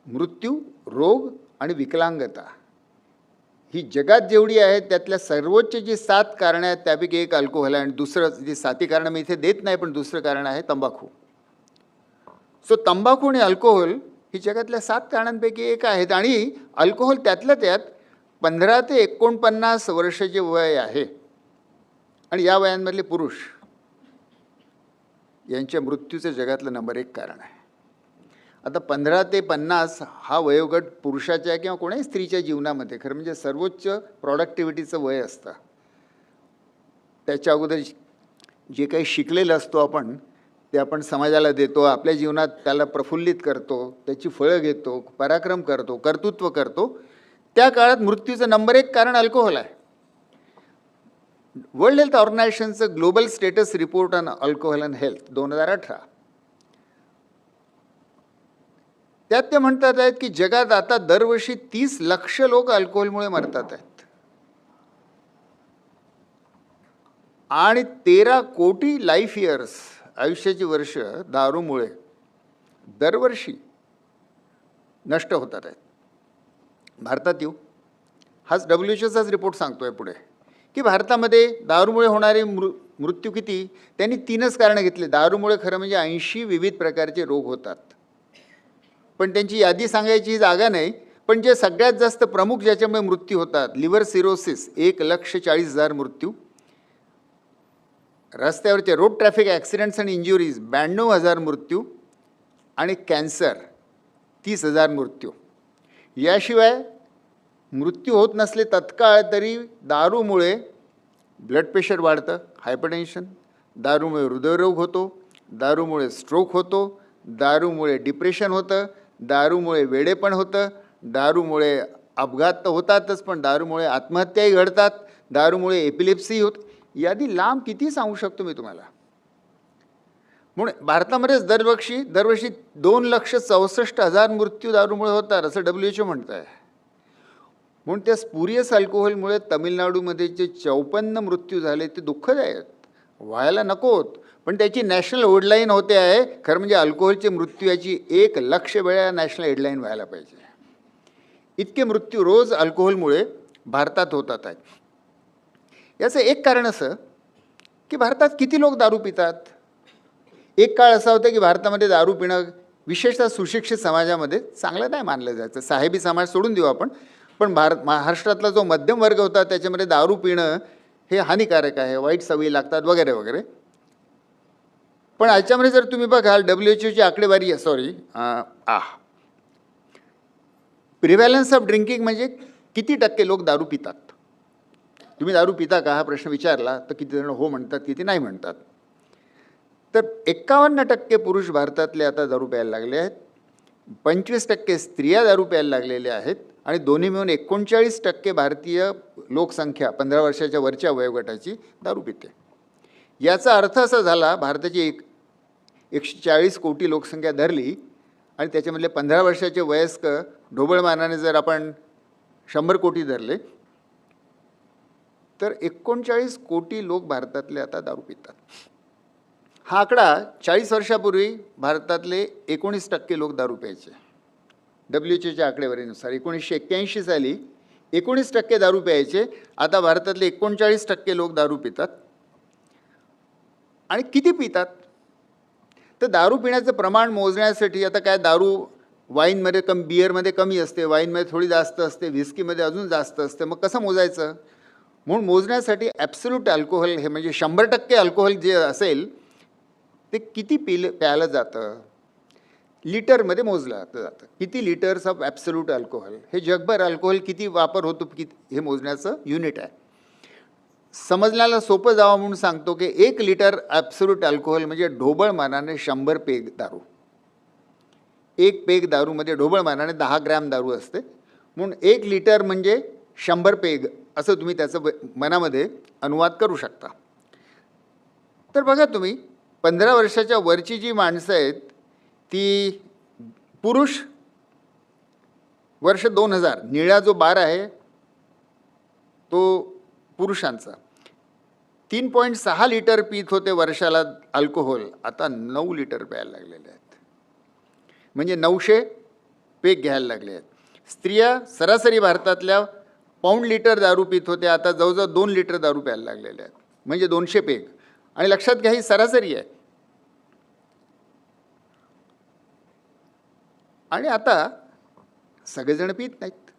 मृत्यू, रोग आणि विकलांगता ही जगात जेवढी आहेत त्यातल्या सर्वोच्च जी 7 कारणं आहेत त्यापैकी एक अल्कोहोल आहे आणि दुसरं जी 7 कारणं मी इथे देत नाही, पण दुसरं कारण आहे तंबाखू. सो तंबाखू आणि अल्कोहोल ही जगातल्या 7 कारणांपैकी एक आहेत आणि अल्कोहोल त्यातल्या त्यात 15 ते 49 वर्षाचे वय आहे आणि या वयांमधले पुरुष यांच्या मृत्यूचं जगातलं नंबर 1 कारण आहे. आता 15 ते 50 हा वयोगट पुरुषाच्या किंवा कोणाही स्त्रीच्या जीवनामध्ये खरं म्हणजे सर्वोच्च प्रॉडक्टिव्हिटीचं वय असतं. त्याच्या अगोदर जे काही शिकलेलं असतो आपण ते आपण समाजाला देतो, आपल्या जीवनात त्याला प्रफुल्लित करतो, त्याची फळं घेतो, पराक्रम करतो, कर्तृत्व करतो. त्या काळात मृत्यूचं नंबर 1 कारण अल्कोहोल आहे. वर्ल्ड हेल्थ ऑर्गनायझेशनचं global status report on alcohol and health 2018 त्यात ते म्हणतात आहेत की जगात आता दरवर्षी 30 लाख लोक अल्कोहोलमुळे मरतात आहेत आणि 13 कोटी लाईफ इयर्स आयुष्याची वर्ष दारूमुळे दरवर्षी नष्ट होतात आहेत. भारतात येऊ, हाच WHO रिपोर्ट सांगतोय पुढे की भारतामध्ये दारूमुळे होणारे मृत्यू किती, त्यांनी 3च कारणं घेतले. दारूमुळे खरं म्हणजे 80 विविध प्रकारचे रोग होतात, पण त्यांची यादी सांगायची जागा नाही. पण जे सगळ्यात जास्त प्रमुख ज्याच्यामुळे मृत्यू होतात, लिव्हर सिरोसिस 1,40,000 मृत्यू, रस्त्यावरचे रोड ट्रॅफिक ॲक्सिडेंट्स आणि इंज्युरीज 92,000 मृत्यू आणि कॅन्सर 30,000 मृत्यू. याशिवाय मृत्यू होत नसले तत्काळ तरी दारूमुळे ब्लड प्रेशर वाढतं, हायपरटेन्शन, दारूमुळे हृदयरोग होतो, दारूमुळे स्ट्रोक होतो, दारूमुळे डिप्रेशन होतं, दारूमुळे वेडेपण होतं, दारूमुळे अपघात तर होतातच पण दारूमुळे आत्महत्याही घडतात, दारूमुळे एपिलेप्सी होत. यादी लांब किती सांगू शकतो मी तुम्हाला. म्हणून भारतामध्येच दरवर्षी 2,64,000 मृत्यू दारूमुळे होतात असं WHO म्हणत आहे. म्हणून त्या स्पुरियस अल्कोहोलमुळे तामिळनाडूमध्ये जे 54 मृत्यू झाले ते दुःखद आहेत, व्हायला नकोत, पण त्याची नॅशनल हेडलाईन होते आहे. खरं म्हणजे अल्कोहोलचे मृत्यू याची 1,00,000 वेळा नॅशनल हेडलाईन व्हायला पाहिजे. इतके मृत्यू रोज अल्कोहोलमुळे भारतात होतात आहेत. याचं एक कारण असं की भारतात किती लोक दारू पितात. एक काळ असा होता की भारतामध्ये दारू पिणं विशेषतः सुशिक्षित समाजामध्ये चांगलं नाही मानलं जायचं. साहेबी समाज सोडून देऊ आपण, पण महाराष्ट्रातला जो मध्यम वर्ग होता त्याच्यामध्ये दारू पिणं हे हानिकारक आहे, वाईट सवयी लागतात वगैरे वगैरे. पण याच्यामध्ये जर तुम्ही बघाल WHOची आकडेवारी प्रिव्हॅलन्स ऑफ ड्रिंकिंग म्हणजे किती टक्के लोक दारू पितात. तुम्ही दारू पिता का हा प्रश्न विचारला तर किती जण हो म्हणतात, किती नाही म्हणतात. तर 51% पुरुष भारतातले आता दारू प्यायला लागले आहेत, 25% स्त्रिया दारू प्यायला लागलेल्या आहेत आणि दोन्ही मिळून 39% भारतीय लोकसंख्या 15 वर्षाच्या वरच्या वयोगटाची दारू पिते. याचा अर्थ असा झाला, भारताची 140 कोटी लोकसंख्या धरली आणि त्याच्यामधले 15 वर्षाचे वयस्क ढोबळमानाने जर आपण 100 कोटी धरले तर 39 कोटी लोक भारतातले आता दारू पितात. हा आकडा 40 वर्षापूर्वी भारतातले 19% लोक दारू प्यायचे. WHOच्या आकडेवारीनुसार 1981 साली 19% दारू प्यायचे, आता भारतातले 39% लोक दारू पितात. आणि किती पितात तर दारू पिण्याचं प्रमाण मोजण्यासाठी आता काय, दारू वाईनमध्ये बिअरमध्ये कमी असते, वाईनमध्ये थोडी जास्त असते, व्हिस्कीमध्ये अजून जास्त असते. मग कसं मोजायचं. म्हणून मोजण्यासाठी ॲब्सोल्यूट अल्कोहोल हे म्हणजे 100% अल्कोहोल जे असेल ते किती प्यायलं जातं, लिटरमध्ये मोजलं जातं. किती लिटर्स ऑफ ॲब्सोल्यूट अल्कोहोल, हे जगभर अल्कोहोल किती वापर होतो हे मोजण्याचं युनिट आहे. समजण्याला सोपं जावं म्हणून सांगतो की 1 लिटर ॲब्सोल्यूट अल्कोहोल म्हणजे ढोबळमानाने 100 पेग दारू. 1 पेग दारूमध्ये ढोबळमानाने 10 ग्रॅम दारू असते. म्हणून 1 लिटर म्हणजे 100 पेग असं तुम्ही त्याचं मनामध्ये अनुवाद करू शकता. तर बघा तुम्ही 15 वर्षाच्या वरची जी माणसं आहेत ती पुरुष वर्ष 2000 निळा जो बार आहे तो पुरुषांचा 3.6 लिटर पित होते वर्षाला अल्कोहोल, आता 9 लिटर प्यायला लागलेले आहेत. म्हणजे 900 पेग घ्यायला लागले आहेत. स्त्रिया सरासरी भारतातल्या पाऊण लिटर दारू पित होत्या, आता जवळजवळ 2 लिटर दारू प्यायला लागलेल्या आहेत, म्हणजे 200 पेग. आणि लक्षात घ्या, ही सरासरी आहे. आणि आता सगळेजण पित नाहीत,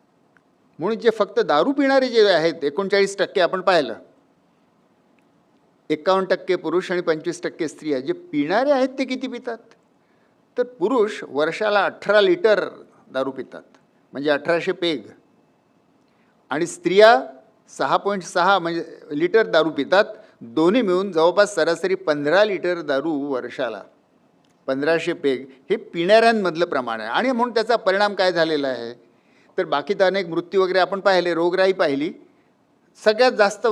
म्हणून जे फक्त दारू पिणारे जे आहेत 39% आपण पाहिलं, 51% पुरुष आणि 25% स्त्रिया. जे पिणारे आहेत ते किती पितात? तर पुरुष वर्षाला 18 लिटर दारू पितात, म्हणजे 1800 पेग. आणि स्त्रिया 6.6 म्हणजे लिटर दारू पितात. दोन्ही मिळून जवळपास सरासरी 15 लिटर दारू वर्षाला, 1500 पेग हे पिणाऱ्यांमधलं प्रमाण आहे. आणि म्हणून त्याचा परिणाम काय झालेला आहे, तर बाकी तर अनेक मृत्यू वगैरे आपण पाहिले, रोगराई पाहिली. सगळ्यात जास्त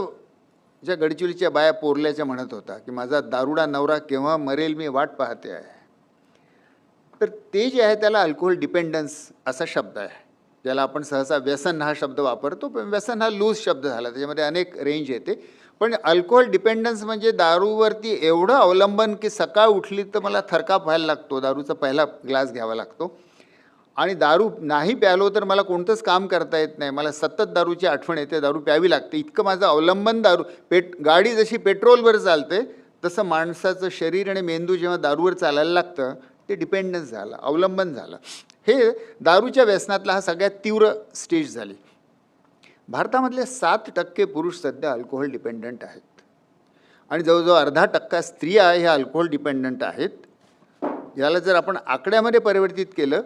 ज्या गडचिरोलीच्या बाया पोरल्याच्या म्हणत होता की माझा दारुडा नवरा केव्हा मरेल, मी वाट पाहते आहे. तर ते जे आहे त्याला अल्कोहोल डिपेंडन्स असा शब्द आहे, ज्याला आपण सहसा व्यसन हा शब्द वापरतो. पण व्यसन हा लूज शब्द झाला, त्याच्यामध्ये अनेक रेंज येते. पण अल्कोहोल डिपेंडन्स म्हणजे दारूवरती एवढं अवलंबन की सकाळ उठली तर मला थरकाप व्हायला लागतो, दारूचा पहिला ग्लास घ्यावा लागतो. आणि दारू नाही प्यालो तर मला कोणतंच काम करता येत नाही, मला सतत दारूची आठवण येते, दारू प्यावी लागते. इतकं माझं अवलंबन दारू. गाडी जशी पेट्रोलवर चालते तसं माणसाचं शरीर आणि मेंदू जेव्हा दारूवर चालायला लागतं ते डिपेंडन्स झालं, अवलंबन झालं. हे दारूच्या व्यसनातला हा सगळ्यात तीव्र स्टेज झाली. भारतामधले 7% पुरुष सध्या अल्कोहोल डिपेंडंट आहेत आणि जवळजवळ 0.5% स्त्रिया ह्या अल्कोहोल डिपेंडंट आहेत. याला जर आपण आकड्यामध्ये परिवर्तित केलं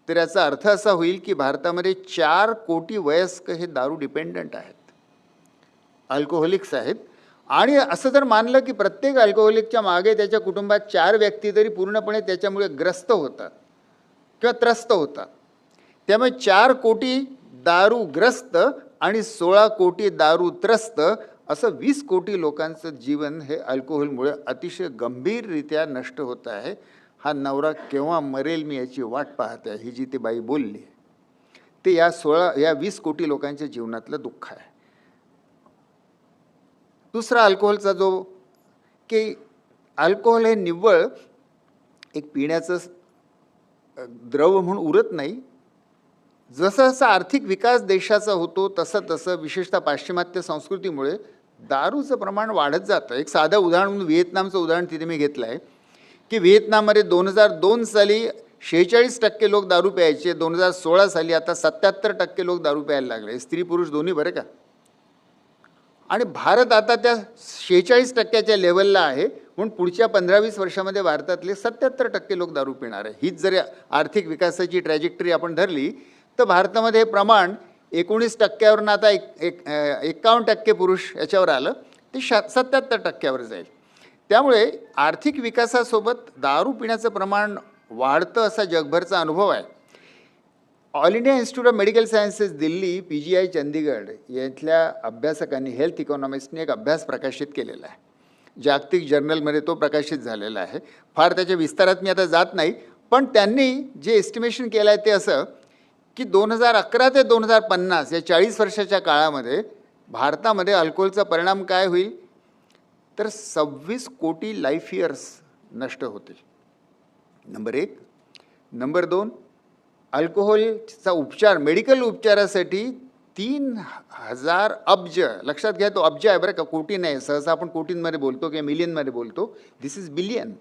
तर याचा अर्थ असा होईल की भारतामध्ये 4 कोटी वयस्क हे दारू डिपेंडंट आहेत, अल्कोहोलिक्स आहेत. आणि असं जर मानलं की प्रत्येक अल्कोहोलिकच्या मागे त्याच्या कुटुंबात 4 व्यक्ती तरी पूर्णपणे त्याच्यामुळे ग्रस्त होतात किंवा त्रस्त होतात. त्यामुळे 4 कोटी दारूग्रस्त आणि 16 कोटी दारू त्रस्त असं 20 कोटी लोकांचं जीवन हे अल्कोहोलमुळे अतिशय गंभीररित्या नष्ट होत आहे. हा नवरा केव्हा मरेल मी याची वाट पाहते ही जी ती बाई बोलली, ते या 20 कोटी लोकांच्या जीवनातलं दुःख आहे. दुसरा अल्कोहोलचा जो की अल्कोहोल हे निव्वळ एक पिण्याचं द्रव म्हणून उरत नाही. जसं जसं आर्थिक विकास देशाचा होतो तसं तसं विशेषतः पाश्चिमात्य संस्कृतीमुळे दारूचं प्रमाण वाढत जातं. एक साधं उदाहरण म्हणून व्हिएतनामचं उदाहरण तिथे मी घेतलं आहे की व्हिएतनाममध्ये 2002 साली 46% लोक दारू प्यायचे, 2016 साली आता 77% लोक दारू प्यायला लागले, स्त्री पुरुष दोन्ही, बरं का. आणि भारत आता त्या 46% लेवलला आहे, म्हणून पुढच्या 15-20 वर्षामध्ये भारतातले 77% लोक दारू पिणार आहे. हीच जर आर्थिक विकासाची ट्रॅजेक्टरी आपण धरली तर भारतामध्ये हे प्रमाण 19%वरून आता 51% पुरुष याच्यावर आलं, ते 77%वर जाईल. त्यामुळे आर्थिक विकासासोबत दारू पिण्याचं प्रमाण वाढतं असा जगभरचा अनुभव आहे. All India institute of medical sciences Delhi, PGI Chandigarh यातल्या अभ्यासकांनी, हेल्थ इकॉनॉमिस्टने एक अभ्यास प्रकाशित केलेला आहे. जागतिक जर्नलमध्ये तो प्रकाशित झालेला आहे. फार त्याच्या विस्तारात मी आता जात नाही, पण त्यांनी जे एस्टिमेशन केलं आहे ते असं की 2011 ते 2050 या 40 वर्षाच्या काळामध्ये भारतामध्ये अल्कोहोलचा परिणाम काय होईल, तर 26 कोटी लाईफ इयर्स नष्ट होतील. नंबर 1. नंबर 2, अल्कोहोलचा उपचार, मेडिकल उपचारासाठी 3000 अब्ज, लक्षात घ्या तो अब्ज आहे बरं का, कोटी नाही. सहसा आपण कोटींमध्ये बोलतो किंवा मिलियनमध्ये बोलतो, दिस इज बिलियन.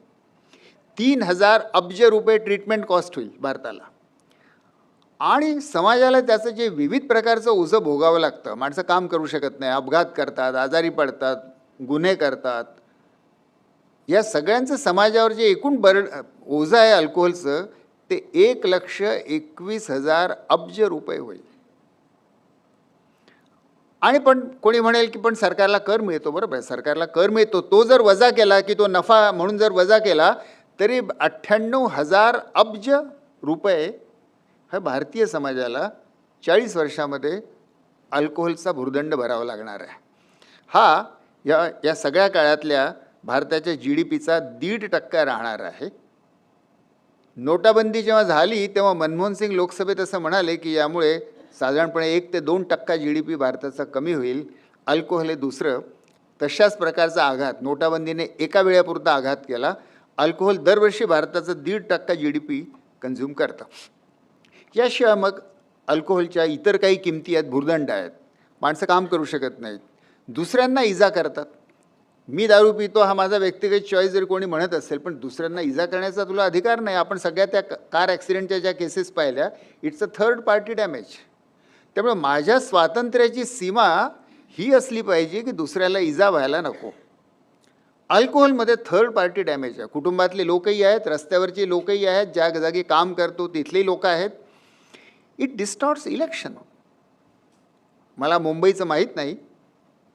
3000 अब्ज रुपये ट्रीटमेंट कॉस्ट होईल भारताला. आणि समाजाला त्याचं जे विविध प्रकारचं ओझं भोगावं लागतं, माणसं काम करू शकत नाही, अपघात करतात, आजारी पडतात, गुन्हे करतात, या सगळ्यांचं समाजावर जे एकूण ओझं आहे अल्कोहोलचं ते 1,21,000 अब्ज रुपये होईल. आणि पण कोणी म्हणेल की पण सरकारला कर मिळतो, बरोबर आहे, सरकारला कर मिळतो, तो जर वजा केला की तो नफा म्हणून जर वजा केला तरी 98,000 अब्ज रुपये हा भारतीय समाजाला 40 वर्षामध्ये अल्कोहोलचा भुर्दंड भरावा लागणार आहे. हा या सगळ्या काळातल्या भारताच्या GDPचा 1.5% राहणार आहे. नोटाबंदी जेव्हा झाली तेव्हा मनमोहन सिंग लोकसभेत असं म्हणाले की यामुळे साधारणपणे 1 ते 2% GDP भारताचा कमी होईल. अल्कोहोल हे दुसरं तशाच प्रकारचा आघात, नोटाबंदीने एका वेळापुरता आघात केला. अल्कोहोल दरवर्षी भारताचं 1.5% GDP कन्झ्युम करतं. याशिवाय मग अल्कोहोलच्या इतर काही किमती आहेत, भुर्दंड आहेत, माणसं काम करू शकत नाहीत, दुसऱ्यांना इजा करतात. मी दारू पितो हा माझा व्यक्तिगत चॉईस जर कोणी म्हणत असेल, पण दुसऱ्यांना इजा करण्याचा तुला अधिकार नाही. आपण सगळ्या त्या कार ॲक्सिडेंटच्या ज्या केसेस पाहिल्या, it's a third party damage. त्यामुळे माझ्या स्वातंत्र्याची सीमा ही असली पाहिजे की दुसऱ्याला इजा व्हायला नको. अल्कोहोलमध्ये थर्ड पार्टी डॅमेज आहे. कुटुंबातले लोकही आहेत, रस्त्यावरचे लोकही आहेत, ज्या जागी काम करतो तिथलेही लोक आहेत. It distorts election. मला मुंबईचं माहीत नाही,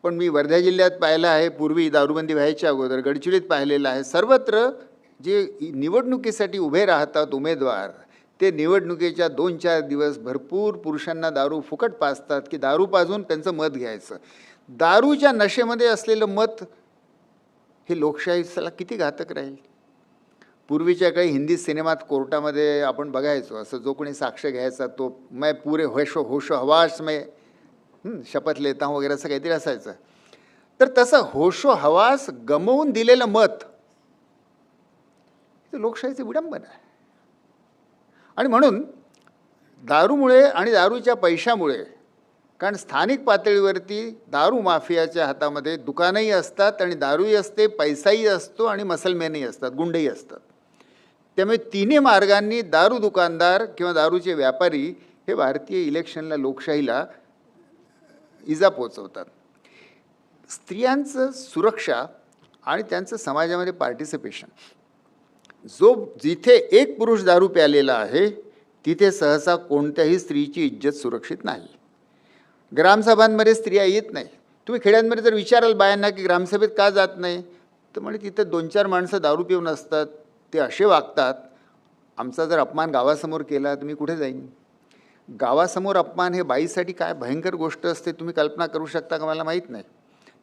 पण मी वर्धा जिल्ह्यात पाहिलं आहे, पूर्वी दारूबंदी व्हायच्या अगोदर गडचिरोलीत पाहिलेलं आहे. सर्वत्र जे निवडणुकीसाठी उभे राहतात उमेदवार, ते निवडणुकीच्या 2-4 दिवस भरपूर पुरुषांना दारू फुकट पाजतात की दारू पाजून त्यांचं मत घ्यायचं. दारूच्या नशेमध्ये असलेलं मत हे लोकशाहीला किती घातक राहील. पूर्वीच्या काही हिंदी सिनेमात कोर्टामध्ये आपण बघायचो, असं जो कोणी साक्ष घ्यायचा तो मैं पुरे होशो हवास में शपथ लेता हूँ वगैरे असं काहीतरी असायचं. तर तसं होशो हवास गमवून दिलेलं मत हे लोकशाहीचे विडंबन आहे. आणि म्हणून दारूमुळे आणि दारूच्या पैशामुळे, कारण स्थानिक पातळीवरती दारू माफियाच्या हातामध्ये दुकानंही असतात आणि दारूही असते, पैसाही असतो आणि मसलमॅनही असतात, गुंडही असतात. त्यामुळे तिन्ही मार्गांनी दारू दुकानदार किंवा दारूचे व्यापारी हे भारतीय इलेक्शनला, लोकशाहीला इजा पोचवतात. स्त्रियांचं सुरक्षा आणि त्यांचं समाजामध्ये पार्टिसिपेशन, जिथे एक पुरुष दारू प्यालेला आहे तिथे सहसा कोणत्याही स्त्रीची इज्जत सुरक्षित नाही. ग्रामसभांमध्ये स्त्रिया येत नाही. तुम्ही खेड्यांमध्ये जर विचाराल बायांना की ग्रामसभेत का जात नाही, तर म्हणजे तिथं 2-4 माणसं दारू पिऊन असतात, ते असे वागतात, आमचा जर अपमान गावासमोर केला तर मी कुठे जाईन. गावासमोर अपमान हे बाईसाठी काय भयंकर गोष्ट असते तुम्ही कल्पना करू शकता का मला माहीत नाही.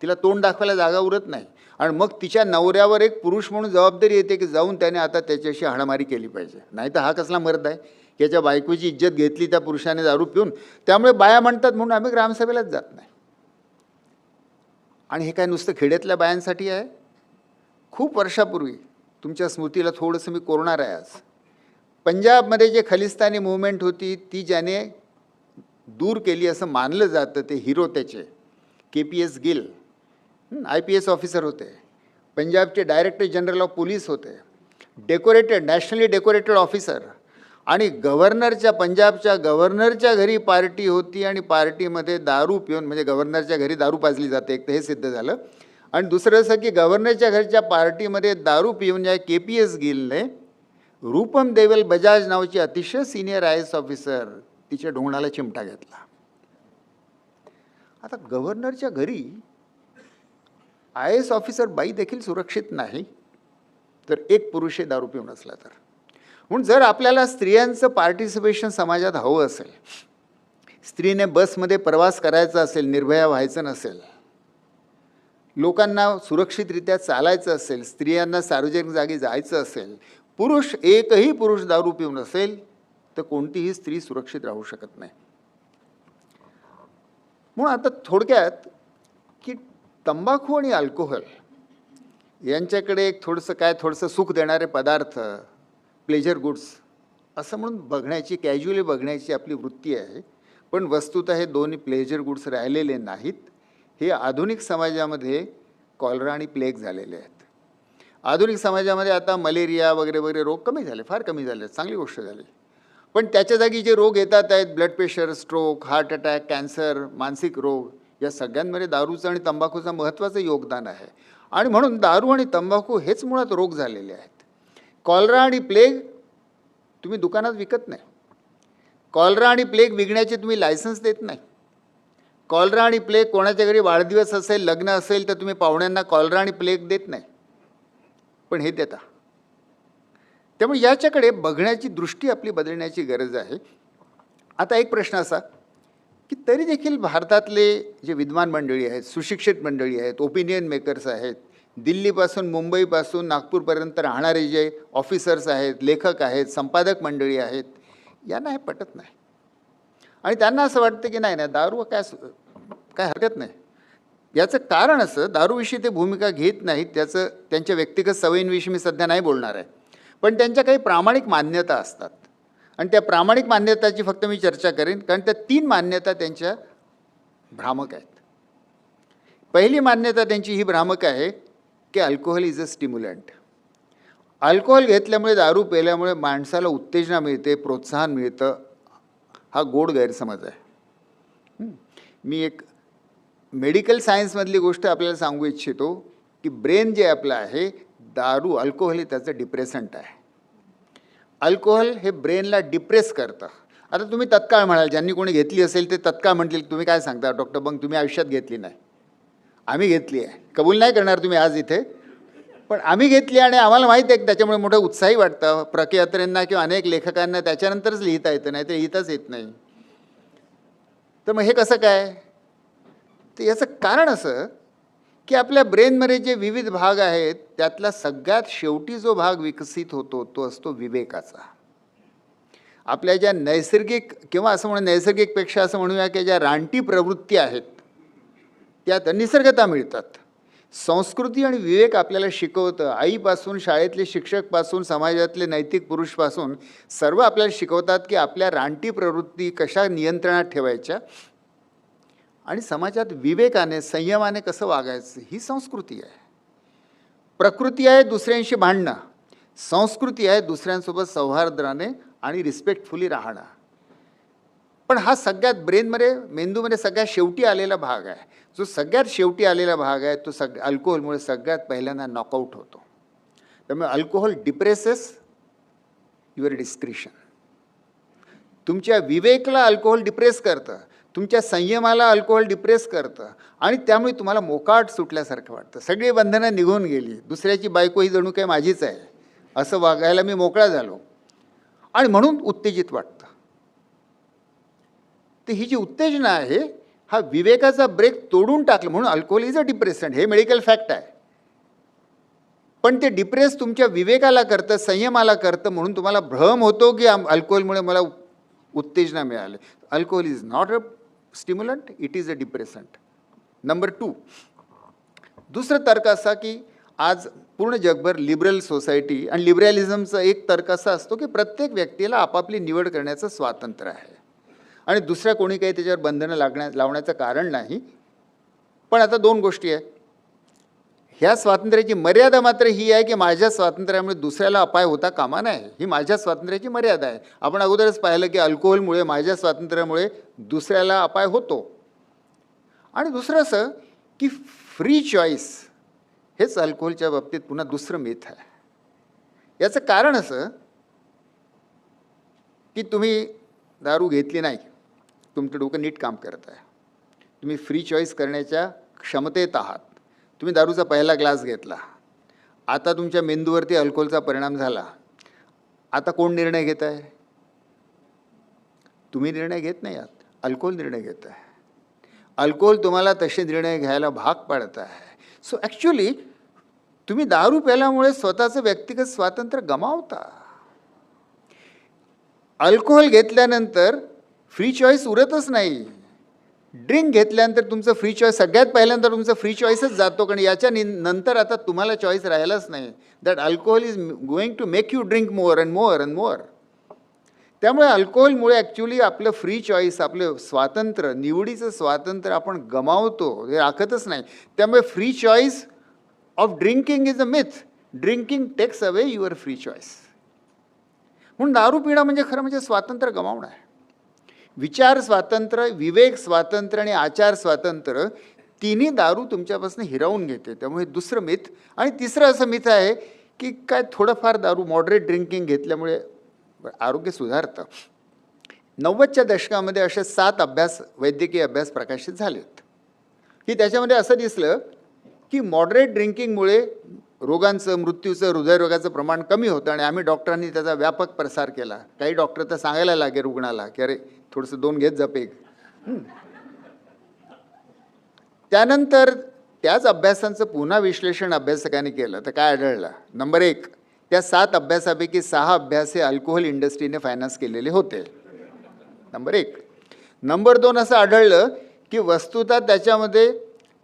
तिला तोंड दाखवायला जागा उरत नाही. आणि मग तिच्या नवऱ्यावर एक पुरुष म्हणून जबाबदारी येते की जाऊन त्याने आता त्याच्याशी हाणामारी केली पाहिजे. नाही तर हा कसला मर्द आहे की याच्या बायकोची इज्जत घेतली त्या पुरुषाने दारू पिऊन. त्यामुळे बाया म्हणतात म्हणून आम्ही ग्रामसभेलाच जात नाही. आणि हे काय नुसतं खेड्यातल्या बायांसाठी आहे. खूप वर्षापूर्वी, तुमच्या स्मृतीला थोडंसं मी कोरणार आहे आज, पंजाबमध्ये जे खलिस्तानी मूवमेंट होती ती ज्याने दूर केली असं मानलं जातं, ते हिरो त्याचे KPS गिल IPS ऑफिसर होते, पंजाबचे डायरेक्टर जनरल ऑफ पोलीस होते, डेकोरेटेड, नॅशनली डेकोरेटेड ऑफिसर. आणि गव्हर्नरच्या, पंजाबच्या गव्हर्नरच्या घरी पार्टी होती आणि पार्टीमध्ये दारू पिऊन, म्हणजे गव्हर्नरच्या घरी दारू पाजली जाते, एक तर हे सिद्ध झालं. आणि दुसरं असं की गव्हर्नरच्या घरच्या पार्टीमध्ये दारू पिऊन या KPS गिलने रूपम देवल बजाज नावाची अतिशय सिनियर IAS ऑफिसर, तिच्या ढोंगणाला चिमटा घेतला. आता गव्हर्नरच्या घरी IAS ऑफिसर बाई देखील सुरक्षित नाही, तर एक पुरुष दारू पिऊन असला तर. म्हणून जर आपल्याला स्त्रियांचं पार्टिसिपेशन समाजात हवं असेल, स्त्रीने बसमध्ये प्रवास करायचा असेल, निर्भया व्हायचं नसेल, लोकांना सुरक्षितरित्या चालायचं असेल, स्त्रियांना सार्वजनिक जागी जायचं असेल, एकही पुरुष दारू पिऊन असेल तर कोणतीही स्त्री सुरक्षित राहू शकत नाही. म्हणून आता थोडक्यात की तंबाखू आणि अल्कोहोल यांच्याकडे एक थोडंसं सुख देणारे पदार्थ, प्लेजर गुड्स असं म्हणून बघण्याची, कॅज्युअली बघण्याची आपली वृत्ती आहे. पण वस्तुतः हे दोन्ही प्लेजर गुड्स राहिलेले नाहीत. हे आधुनिक समाजामध्ये कॉलरा आणि प्लेग झालेले आहेत. आधुनिक समाजामध्ये आता मलेरिया वगैरे वगैरे रोग कमी झाले, फार कमी झाले, चांगली गोष्ट झाली. पण त्याच्या जागी जे रोग येतात आहेत, blood pressure, stroke, heart attack, cancer, मानसिक रोग, या सगळ्यांमध्ये दारूचं आणि तंबाखूचं महत्त्वाचं योगदान आहे. आणि म्हणून दारू आणि तंबाखू हेच मुळात रोग झालेले आहेत. कॉलरा आणि प्लेग तुम्ही दुकानात विकत नाही. कॉलरा आणि प्लेग विकण्याचे तुम्ही लायसन्स देत नाही. कॉलरा आणि प्लेग कोणाच्या घरी वाढदिवस असेल, लग्न असेल तर तुम्ही पाहुण्यांना कॉलरा आणि प्लेग देत नाही, पण हे देता. त्यामुळे याच्याकडे बघण्याची दृष्टी आपली बदलण्याची गरज आहे. आता एक प्रश्न असा की तरी देखील भारतातले जे विद्वान मंडळी आहेत, सुशिक्षित मंडळी आहेत, ओपिनियन मेकर्स आहेत, दिल्लीपासून मुंबईपासून नागपूरपर्यंत राहणारे जे ऑफिसर्स आहेत, लेखक आहेत, संपादक मंडळी आहेत, यांना हे पटत नाही. आणि त्यांना असं वाटतं की नाही दारू काय हरकत नाही. याचं कारण असं, दारूविषयी ते भूमिका घेत नाहीत, त्यांच्या व्यक्तिगत सवयींविषयी मी सध्या नाही बोलणार आहे, पण त्यांच्या काही प्रामाणिक मान्यता असतात. आणि त्या प्रामाणिक मान्यताची फक्त मी चर्चा करेन, कारण त्या 3 मान्यता त्यांच्या भ्रामक आहेत. पहिली मान्यता त्यांची ही भ्रामक आहे की alcohol is a stimulant. Alcohol घेतल्यामुळे, दारू प्यायल्यामुळे माणसाला उत्तेजना मिळते, प्रोत्साहन मिळतं, हा गोड गैरसमज आहे. मी एक मेडिकल सायन्समधली गोष्ट आपल्याला सांगू इच्छितो की ब्रेन जे आपलं आहे, दारू, अल्कोहोल हे त्याचं डिप्रेसंट आहे. अल्कोहोल हे ब्रेनला डिप्रेस करतं. आता तुम्ही तत्काळ म्हणाल, ज्यांनी कोणी घेतली असेल ते तत्काळ म्हणतील, तुम्ही काय सांगता डॉक्टर बंग, तुम्ही आयुष्यात घेतली नाही. आम्ही घेतली आहे, कबूल नाही करणार तुम्ही आज इथे, पण आम्ही घेतली आणि आम्हाला माहीत आहे की त्याच्यामुळे मोठं उत्साही वाटतं. प्रख्यातऱ्यांना किंवा अनेक लेखकांना त्याच्यानंतरच लिहिता येतं, नाही ते लिहिताच येत नाही. तर मग हे कसं काय? तर याचं कारण असं की आपल्या ब्रेनमध्ये जे विविध भाग आहेत त्यातला सगळ्यात शेवटी जो भाग विकसित होतो तो असतो विवेकाचा. आपल्या ज्या नैसर्गिक, किंवा असं म्हणून नैसर्गिकपेक्षा असं म्हणूया की ज्या रानटी प्रवृत्ती आहेत त्यात निसर्गता मिळतात. संस्कृती आणि विवेक आपल्याला शिकवतं. आईपासून, शाळेतले शिक्षकपासून, समाजातले नैतिक पुरुषपासून सर्व आपल्याला शिकवतात की आपल्या रानटी प्रवृत्ती कशा नियंत्रणात ठेवायच्या आणि समाजात विवेकाने, संयमाने कसं वागायचं, ही संस्कृती आहे. प्रकृती आहे दुसऱ्यांशी भांडणं, संस्कृती आहे दुसऱ्यांसोबत सौहार्दाने आणि रिस्पेक्टफुली राहणं. पण हा सगळ्यात ब्रेनमध्ये, मेंदूमध्ये सगळ्यात शेवटी आलेला भाग आहे. जो सगळ्यात शेवटी आलेला भाग आहे तो अल्कोहोलमुळे सगळ्यात पहिल्यांदा नॉकआउट होतो. त्यामुळे अल्कोहोल डिप्रेसेस युअर डिस्क्रिशन. तुमच्या विवेकला अल्कोहोल डिप्रेस करतं, तुमच्या संयमाला अल्कोहोल डिप्रेस करतं आणि त्यामुळे तुम्हाला मोकाट सुटल्यासारखं वाटतं. सगळी बंधनं निघून गेली, दुसऱ्याची बायको ही जणू काही माझीच आहे असं वागायला मी मोकळा झालो आणि म्हणून उत्तेजित वाटतं. तर ही जी उत्तेजना आहे, हा विवेकाचा ब्रेक तोडून टाकलं म्हणून अल्कोहोल इज अ डिप्रेसंट. हे मेडिकल फॅक्ट आहे. पण ते डिप्रेस तुमच्या विवेकाला करतं, संयमाला करतं, म्हणून तुम्हाला भ्रम होतो की अल्कोहोलमुळे मला उत्तेजना मिळाली. Alcohol is not a stimulant, it is a depressant. Number 2, दुसरं तर्क असा की आज पूर्ण जगभर लिबरल सोसायटी आणि लिबरलिझमचा एक तर्क असा असतो की प्रत्येक व्यक्तीला आपापली निवड करण्याचं स्वातंत्र्य आहे आणि दुसऱ्या कोणी काही त्याच्यावर बंधनं लावण्याचं कारण नाही. पण आता 2 गोष्टी आहेत. ह्या स्वातंत्र्याची मर्यादा मात्र ही आहे की माझ्या स्वातंत्र्यामुळे दुसऱ्याला अपाय होता कामा नये. ही माझ्या स्वातंत्र्याची मर्यादा आहे. आपण अगोदरच पाहिलं की अल्कोहोलमुळे, माझ्या स्वातंत्र्यामुळे दुसऱ्याला अपाय होतो. आणि दुसरं असं की फ्री चॉईस हेच अल्कोहोलच्या बाबतीत पुन्हा दुसरं मिथ आहे. याचं कारण असं की तुम्ही दारू घेतली नाही, तुमचं डोकं नीट काम करत आहे, तुम्ही फ्री चॉईस करण्याच्या क्षमतेत आहात. तुम्ही दारूचा पहिला ग्लास घेतला, आता तुमच्या मेंदूवरती अल्कोहोलचा परिणाम झाला. आता कोण निर्णय घेत आहे? तुम्ही निर्णय घेत नाही आहात, अल्कोहोल निर्णय घेत आहे. अल्कोहोल तुम्हाला तसे निर्णय घ्यायला भाग पाडत आहे. सो ॲक्च्युली तुम्ही दारू प्यायल्यामुळे स्वतःचं व्यक्तिगत स्वातंत्र्य गमावता. अल्कोहोल घेतल्यानंतर फ्री चॉईस उरतच नाही. ड्रिंक घेतल्यानंतर तुमचं फ्री चॉईस, सगळ्यात पहिल्यांदा तुमचं फ्री चॉईसच जातो, कारण याच्या नंतर आता तुम्हाला चॉईस राहिलाच नाही. That alcohol is going to make you drink more and more and more. त्यामुळे अल्कोहोलमुळे ॲक्च्युली आपलं फ्री चॉईस, आपलं स्वातंत्र्य, निवडीचं स्वातंत्र्य आपण गमावतो, हे राखतच नाही. त्यामुळे free choice of drinking is a myth. Drinking takes away your free choice. म्हणून दारू पिणं म्हणजे खरं म्हणजे स्वातंत्र्य गमावणं आहे. विचार स्वातंत्र्य, विवेक स्वातंत्र्य आणि आचार स्वातंत्र्य तिन्ही दारू तुमच्यापासून हिरावून घेते. त्यामुळे दुसरं मिथ. आणि तिसरं असं मिथ आहे की काय थोडंफार दारू, मॉडरेट ड्रिंकिंग घेतल्यामुळे आरोग्य सुधारतं. 90च्या दशकामध्ये असे 7 वैद्यकीय अभ्यास प्रकाशित झालेत की त्याच्यामध्ये असं दिसलं की मॉडरेट ड्रिंकिंगमुळे रोगांचं, मृत्यूचं, हृदयरोगाचं प्रमाण कमी होतं. आणि आम्ही डॉक्टरांनी त्याचा व्यापक प्रसार केला. काही डॉक्टर तर सांगायला लागे रुग्णाला की अरे थोडंसं 2 घेत जा पेग. त्यानंतर त्याच अभ्यासांचं पुन्हा विश्लेषण अभ्यासकांनी केलं तर काय आढळलं? नंबर 1, त्या 7 अभ्यासापैकी 6 अभ्यास हे अल्कोहोल इंडस्ट्रीने फायनान्स केलेले होते. नंबर 1. नंबर 2 असं आढळलं की वस्तुतः त्याच्यामध्ये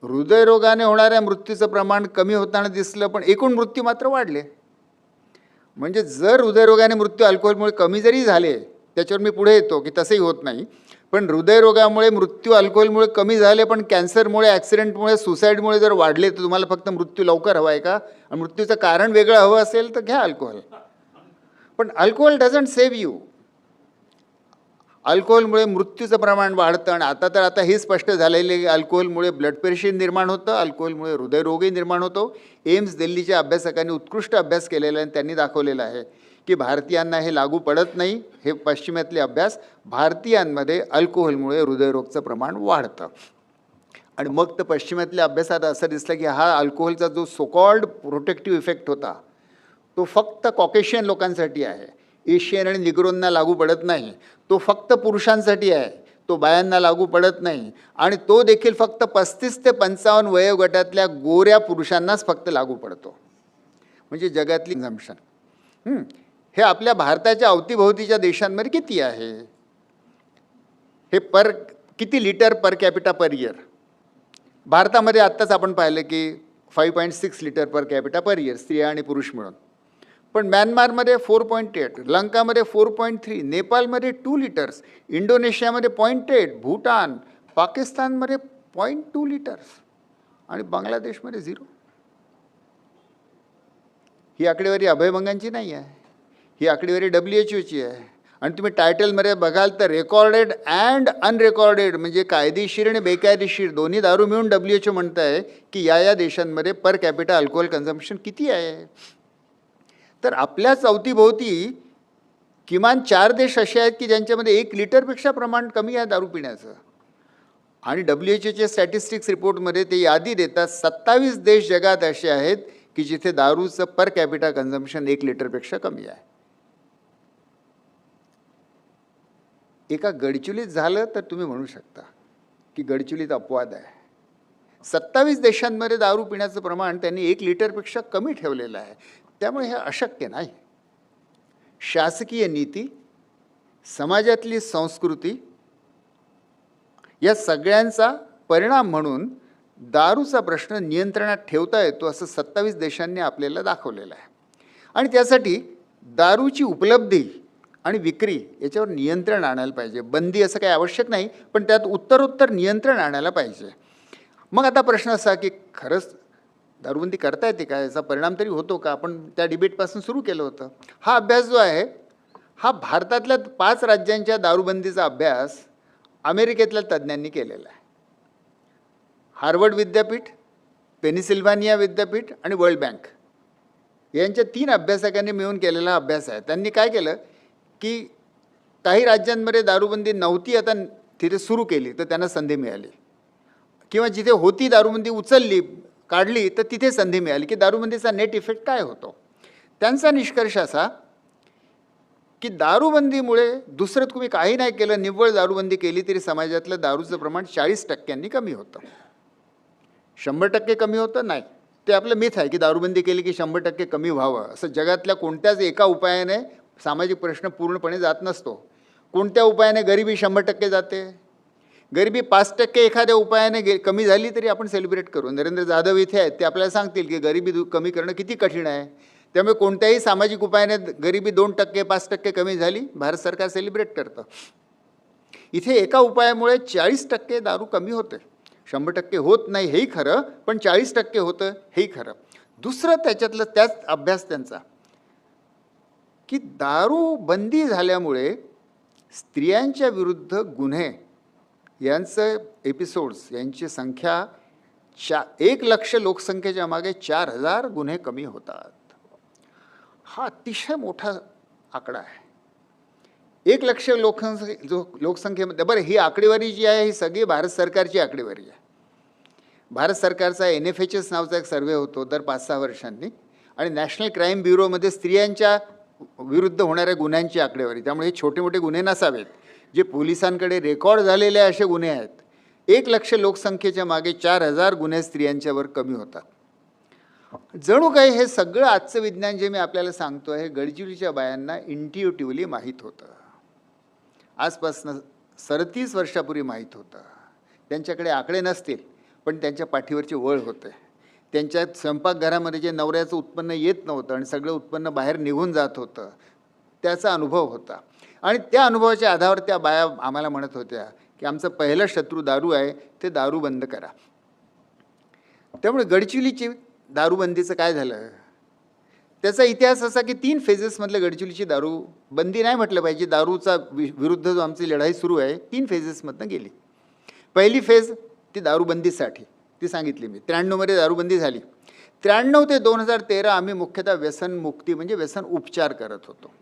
हृदयरोगाने होणाऱ्या मृत्यूचं प्रमाण कमी होताना दिसलं, पण एकूण मृत्यू मात्र वाढले. म्हणजे जर हृदयरोगाने मृत्यू अल्कोहोलमुळे कमी जरी झाले त्याच्यावर मी पुढे येतो की तसंही होत नाही. पण हृदयरोगामुळे मृत्यू अल्कोहोलमुळे कमी झाले, पण कॅन्सरमुळे, ॲक्सिडेंटमुळे, सुसाईडमुळे जर वाढले, तर तुम्हाला फक्त मृत्यू लवकर हवा आहे का? आणि मृत्यूचं कारण वेगळं हवं असेल तर घ्या अल्कोहोल. पण अल्कोहोल डझंट सेव्ह यू. अल्कोहोलमुळे मृत्यूचं प्रमाण वाढतं. आणि आता हे स्पष्ट झालेले की अल्कोहोलमुळे ब्लड प्रेशर निर्माण होतं, अल्कोहोलमुळे हृदयरोगही निर्माण होतो. एम्स दिल्लीच्या अभ्यासकांनी उत्कृष्ट अभ्यास केलेला आहे आणि त्यांनी दाखवलेलं आहे की भारतीयांना हे लागू पडत नाही. हे पश्चिमेतले अभ्यास, भारतीयांमध्ये अल्कोहोलमुळे हृदयरोगचं प्रमाण वाढतं. आणि मग तर पश्चिमेतल्या अभ्यासात असं दिसलं की हा अल्कोहोलचा जो सोकॉल्ड प्रोटेक्टिव्ह इफेक्ट होता, तो फक्त कॉकेशियन लोकांसाठी आहे, एशियन आणि निग्रोंना लागू पडत नाही. तो फक्त पुरुषांसाठी आहे, तो बायांना लागू पडत नाही. आणि तो देखील फक्त 35 ते 55 वयोगटातल्या गोऱ्या पुरुषांनाच फक्त लागू पडतो. म्हणजे जगातली कंझम्पशन हे आपल्या भारताच्या अवतीभोवतीच्या देशांमध्ये किती आहे? हे किती litre per capita per year? भारतामध्ये आत्ताच आपण पाहिलं की 5.6 litre per capita per year, स्त्रिया आणि पुरुष मिळून. पण म्यानमारमध्ये 4.8, लंकामध्ये 4.3, नेपाळमध्ये 2 लिटर्स, इंडोनेशियामध्ये 0.8, भूटान, पाकिस्तानमध्ये 0.2 लिटर्स आणि बांगलादेशमध्ये 0. ही आकडेवारी अभयभंगांची नाही आहे, ही आकडेवारी WHO आहे. आणि तुम्ही टायटलमध्ये बघाल तर रेकॉर्डेड अँड अनरेकॉर्डेड, म्हणजे कायदेशीर आणि बेकायदेशीर दोन्ही दारू मिळून WHO म्हणत आहे की या देशांमध्ये पर कॅपिटा अल्कोहोल कन्झम्पशन किती आहे. तर आपल्याच अवतीभोवती किमान 4 देश असे आहेत की ज्यांच्यामध्ये 1 लिटरपेक्षा प्रमाण कमी आहे दारू पिण्याचं. आणि WHOचे स्टॅटिस्टिक्स रिपोर्टमध्ये ते यादी देतात, 27 देश जगात असे आहेत की जिथे दारूचं पर कॅपिटा कन्झम्पशन 1 लिटरपेक्षा कमी आहे. एका गडचिरोलीत झालं तर तुम्ही म्हणू शकता की गडचिरोलीत अपवाद आहे. 27 देशांमध्ये दारू पिण्याचं प्रमाण त्यांनी 1 लिटरपेक्षा कमी ठेवलेलं आहे. त्यामुळे हे अशक्य नाही. शासकीय नीती, समाजातली संस्कृती या सगळ्यांचा परिणाम म्हणून दारूचा प्रश्न नियंत्रणात ठेवता येतो असं 27 देशांनी आपल्याला दाखवलेलं आहे. आणि त्यासाठी दारूची उपलब्धी आणि विक्री याच्यावर नियंत्रण आणायला पाहिजे. बंदी असं काही आवश्यक नाही, पण त्यात उत्तरोत्तर नियंत्रण आणायला पाहिजे. मग आता प्रश्न असा की खरंच दारूबंदी करता येते का, याचा परिणाम तरी होतो का? आपण त्या डिबेटपासून सुरू केलं होतं. हा अभ्यास जो आहे हा भारतातल्या 5 राज्यांच्या दारूबंदीचा अभ्यास अमेरिकेतल्या तज्ज्ञांनी केलेला आहे. हार्वर्ड विद्यापीठ, पेनिसिल्व्हानिया विद्यापीठ आणि वर्ल्ड बँक यांच्या 3 अभ्यासकांनी मिळून केलेला अभ्यास आहे. त्यांनी काय केलं की काही राज्यांमध्ये दारूबंदी नव्हती, आता तिथे सुरू केली तर त्यांना संधी मिळाली, किंवा जिथे होती दारूबंदी उचलली काढली तर तिथे संधी मिळाली की दारूबंदीचा नेट इफेक्ट काय होतो. त्यांचा निष्कर्ष असा की दारूबंदीमुळे दुसरं तुम्ही काही नाही केलं, निव्वळ दारूबंदी केली तरी समाजातलं दारूचं प्रमाण 40% कमी होतं. 100% कमी होतं नाही, ते आपलं मिथ आहे की दारूबंदी केली की 100% कमी व्हावं. असं जगातल्या कोणत्याच एका उपायाने सामाजिक प्रश्न पूर्णपणे जात नसतो. कोणत्या उपायाने गरिबी 100% जाते? गरिबी 5% एखाद्या उपायाने कमी झाली तरी आपण सेलिब्रेट करू. नरेंद्र जाधव इथे आहेत, ते आपल्याला सांगतील की गरिबी कमी करणं किती कठीण आहे. त्यामुळे कोणत्याही सामाजिक उपायाने गरिबी 2%, 5% कमी झाली, भारत सरकार सेलिब्रेट करतं. इथे एका उपायामुळे 40% दारू कमी होते. 100% होत नाही हेही खरं, पण 40% होतं हेही खरं. दुसरं त्याच्यातलं त्याच अभ्यास त्यांचा की दारू बंदी झाल्यामुळे स्त्रियांच्या विरुद्ध गुन्हे यांचं एपिसोड्स यांची संख्या 1 लक्ष लोकसंख्येच्या मागे 4000 गुन्हे कमी होतात. हा अतिशय मोठा आकडा आहे. 1 लक्ष लोकसंख्येमध्ये. बरं, ही आकडेवारी जी आहे ही सगळी भारत सरकारची आकडेवारी आहे. भारत सरकारचा NFHS नावाचा एक सर्वे होतो दर 5-6 वर्षांनी, आणि नॅशनल क्राईम ब्युरोमध्ये स्त्रियांच्या विरुद्ध होणाऱ्या गुन्ह्यांची आकडेवारी. त्यामुळे हे छोटे मोठे गुन्हे नसावेत, जे पोलिसांकडे रेकॉर्ड झालेले असे गुन्हे आहेत. 1 लक्ष लोकसंख्येच्या मागे 4000 गुन्हे स्त्रियांच्यावर कमी होतात. जणू काही हे सगळं आजचं विज्ञान जे मी आपल्याला सांगतो आहे, गडचिरोलीच्या बायांना इंट्युटिव्हली माहीत होतं. आजपासून 37 वर्षापूर्वी माहीत होतं. त्यांच्याकडे आकडे नसतील, पण त्यांच्या पाठीवरचे वळ होते. त्यांच्या स्वयंपाकघरामध्ये जे नवऱ्याचं उत्पन्न येत नव्हतं आणि सगळं उत्पन्न बाहेर निघून जात होतं, त्याचा अनुभव होता. आणि त्या अनुभवाच्या आधारावर त्या बाया आम्हाला म्हणत होत्या की आमचं पहिलं शत्रू दारू आहे, ते दारू बंद करा. त्यामुळे गडचिरोलीची दारूबंदीचं काय झालं, त्याचा इतिहास असा की 3 फेजेसमधलं गडचिरोलीची दारूबंदी नाही म्हटलं पाहिजे, दारूचा विरुद्ध जो आमची लढाई सुरू आहे 3 फेजेसमधनं गेली. पहिली फेज ती दारूबंदीसाठी, ती सांगितली मी. 93मध्ये दारूबंदी झाली. 93 ते 2013 आम्ही मुख्यतः व्यसनमुक्ती म्हणजे व्यसन उपचार करत होतो.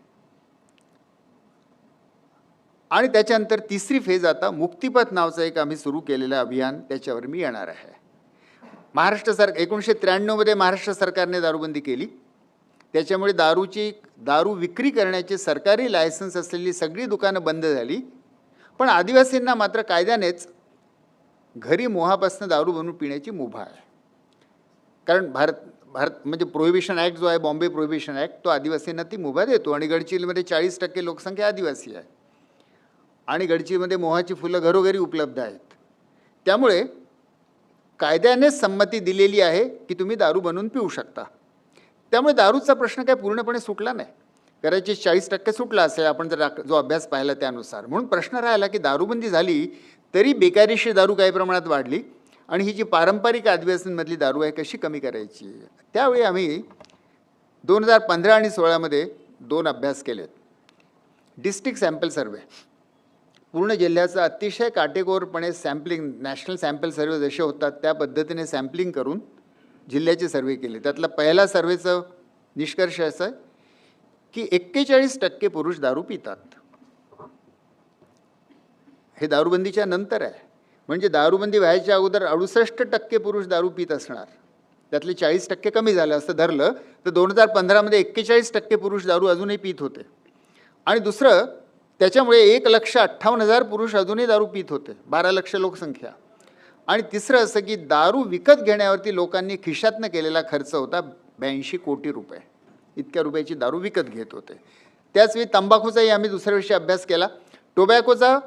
आणि त्याच्यानंतर तिसरी फेज आता मुक्तिपथ नावाचं एक आम्ही सुरू केलेलं अभियान, त्याच्यावर मी येणार आहे. महाराष्ट्र 1993मध्ये महाराष्ट्र सरकारने दारूबंदी केली. त्याच्यामुळे दारू विक्री करण्याचे सरकारी लायसन्स असलेली सगळी दुकानं बंद झाली. पण आदिवासींना मात्र कायद्यानेच घरी मोहापासून दारू बनवून पिण्याची मुभा आहे. कारण भारत म्हणजे प्रोहिबिशन ॲक्ट जो आहे, बॉम्बे प्रोहिबिशन ॲक्ट, तो आदिवासींना ती मुभा देतो. आणि गडचिरोलीमध्ये 40% लोकसंख्या आदिवासी आहे आणि गडचिरोलीमध्ये मोहाची फुलं घरोघरी उपलब्ध आहेत. त्यामुळे कायद्यानेच संमती दिलेली आहे की तुम्ही दारू बनवून पिऊ शकता. त्यामुळे दारूचा प्रश्न काय पूर्णपणे सुटला नाही, कदाचित 40% सुटला असेल आपण जर जो अभ्यास पाहिला त्यानुसार. म्हणून प्रश्न राहिला की दारूबंदी झाली तरी बेकायदेशीर दारू काही प्रमाणात वाढली आणि ही जी पारंपरिक आदिवासींमधली दारू आहे कशी कमी करायची. त्यावेळी आम्ही 2015 आणि 16मध्ये 2 अभ्यास केलेत. डिस्ट्रिक्ट सॅम्पल सर्वे, पूर्ण जिल्ह्याचं अतिशय काटेकोरपणे सॅम्पलिंग, नॅशनल सॅम्पल सर्वे जसे होतात त्या पद्धतीने सॅम्पलिंग करून जिल्ह्याचे सर्वे केले. त्यातला पहिला सर्वेचं निष्कर्ष असा आहे की 41% पुरुष दारू पितात. हे दारूबंदीच्या नंतर आहे. म्हणजे दारूबंदी व्हायच्या अगोदर 68% पुरुष दारू पित असणार, त्यातले 40% कमी झालं असतं धरलं तर 2015मध्ये 41% पुरुष दारू अजूनही पित होते. आणि दुसरं, त्याच्यामुळे 1,58,000 पुरुष अजूनही दारू पित होते, 12 लक्ष लोकसंख्या. आणि तिसरं असं की दारू विकत घेण्यावरती लोकांनी खिशातनं केलेला खर्च होता 82 कोटी रुपये. इतक्या रुपयाची दारू विकत घेत होते. त्याचवेळी तंबाखूचाही आम्ही दुसऱ्या वर्षी अभ्यास केला. टोबॅकोचा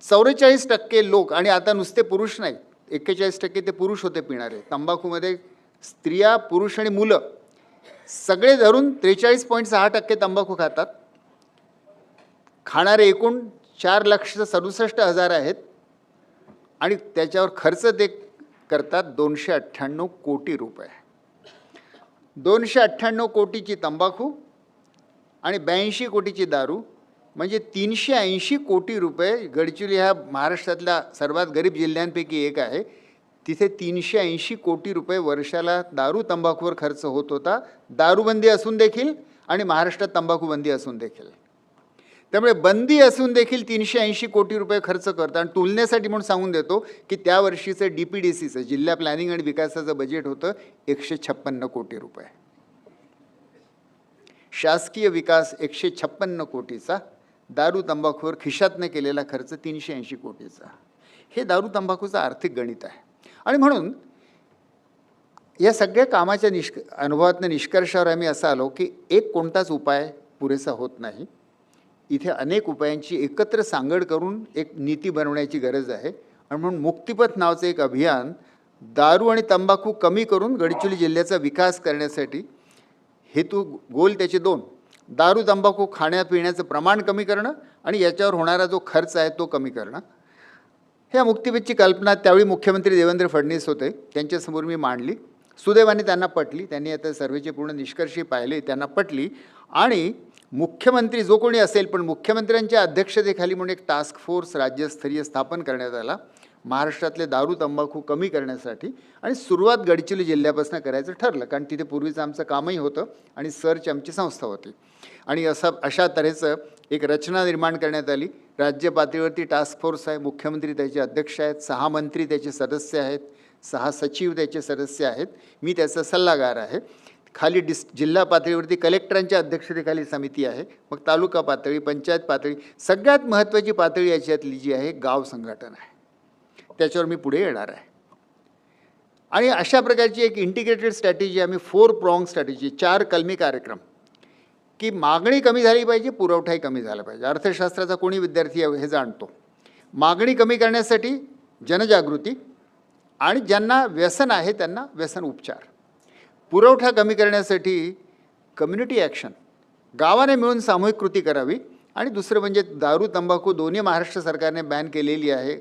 44% लोक, आणि आता नुसते पुरुष नाही, 41% ते पुरुष होते पिणारे. तंबाखूमध्ये स्त्रिया, पुरुष आणि मुलं सगळे धरून 43.6% तंबाखू खातात. खाणारे एकूण 4,67,000 आहेत आणि त्याच्यावर खर्च ते करतात 298 कोटी रुपये. 298 कोटीची तंबाखू आणि 82 कोटीची दारू, म्हणजे 380 कोटी रुपये. गडचिरोली ह्या महाराष्ट्रातल्या सर्वात गरीब जिल्ह्यांपैकी एक आहे. तिथे 380 कोटी रुपये वर्षाला दारू तंबाखूवर खर्च होत होता, दारूबंदी असून देखील आणि महाराष्ट्रात तंबाखूबंदी असून देखील. त्यामुळे बंदी असून देखील 380 कोटी रुपये खर्च करतात. आणि तुलनेसाठी म्हणून सांगून देतो की त्या वर्षीचं DPDCचं जिल्हा प्लॅनिंग आणि विकासाचं बजेट होतं 156 कोटी रुपये. शासकीय विकास 156 कोटीचा, दारू तंबाखूवर खिशातनं केलेला खर्च 380 कोटीचा. हे दारू तंबाखूचं आर्थिक गणित आहे. आणि म्हणून या सगळ्या कामाच्या अनुभवातनं निष्कर्षावर आम्ही असं आलो की एक कोणताच उपाय पुरेसा होत नाही. इथे अनेक उपायांची एकत्र सांगड करून एक नीती बनवण्याची गरज आहे. आणि म्हणून मुक्तिपथ नावाचं एक अभियान दारू आणि तंबाखू कमी करून गडचिरोली जिल्ह्याचा विकास करण्यासाठी, हेतू गोल त्याचे 2, दारू तंबाखू खाण्यापिण्याचं प्रमाण कमी करणं आणि याच्यावर होणारा जो खर्च आहे तो कमी करणं. ह्या मुक्तिपथची कल्पना त्यावेळी मुख्यमंत्री देवेंद्र फडणवीस होते, त्यांच्यासमोर मी मांडली. सुदैवाने त्यांना पटली. त्यांनी आता सर्वेचे पूर्ण निष्कर्षही पाहिले, त्यांना पटली. आणि मुख्यमंत्री जो कोणी असेल, पण मुख्यमंत्र्यांच्या अध्यक्षतेखाली म्हणून एक टास्क फोर्स राज्यस्तरीय स्थापन करण्यात आला महाराष्ट्रातले दारू तंबाखू कमी करण्यासाठी. आणि सुरुवात गडचिरोली जिल्ह्यापासून करायचं ठरलं, कारण तिथे पूर्वीचं आमचं कामही होतं आणि सर्च आमची संस्था होती. आणि अशा तऱ्हेचं एक रचना निर्माण करण्यात आली. राज्य पातळीवरती टास्क फोर्स आहे, मुख्यमंत्री त्याचे अध्यक्ष आहेत, 6 मंत्री त्याचे सदस्य आहेत, 6 सचिव त्याचे सदस्य आहेत, मी त्याचा सल्लागार आहे. खाली जिल्हा पातळीवरती कलेक्टरांच्या अध्यक्षतेखाली समिती आहे. मग तालुका पातळी, पंचायत पातळी, सगळ्यात महत्त्वाची पातळी याच्यातली जी आहे गाव संघटन आहे. त्याच्यावर मी पुढे येणार आहे. आणि अशा प्रकारची एक इंटिग्रेटेड स्ट्रॅटेजी आम्ही 4 प्रॉंग स्ट्रॅटेजी, 4 कलमी कार्यक्रम, की मागणी कमी झाली पाहिजे, पुरवठाही कमी झाला पाहिजे. अर्थशास्त्राचा कोणी विद्यार्थी हे जाणतो. मागणी कमी करण्यासाठी जनजागृती, आणि ज्यांना व्यसन आहे त्यांना व्यसन उपचार. पुरवठा कमी करण्यासाठी कम्युनिटी ॲक्शन, गावाने मिळून सामूहिक कृती करावी आणि दुसरं म्हणजे दारू तंबाखू दोन्ही महाराष्ट्र सरकारने बॅन केलेली आहे.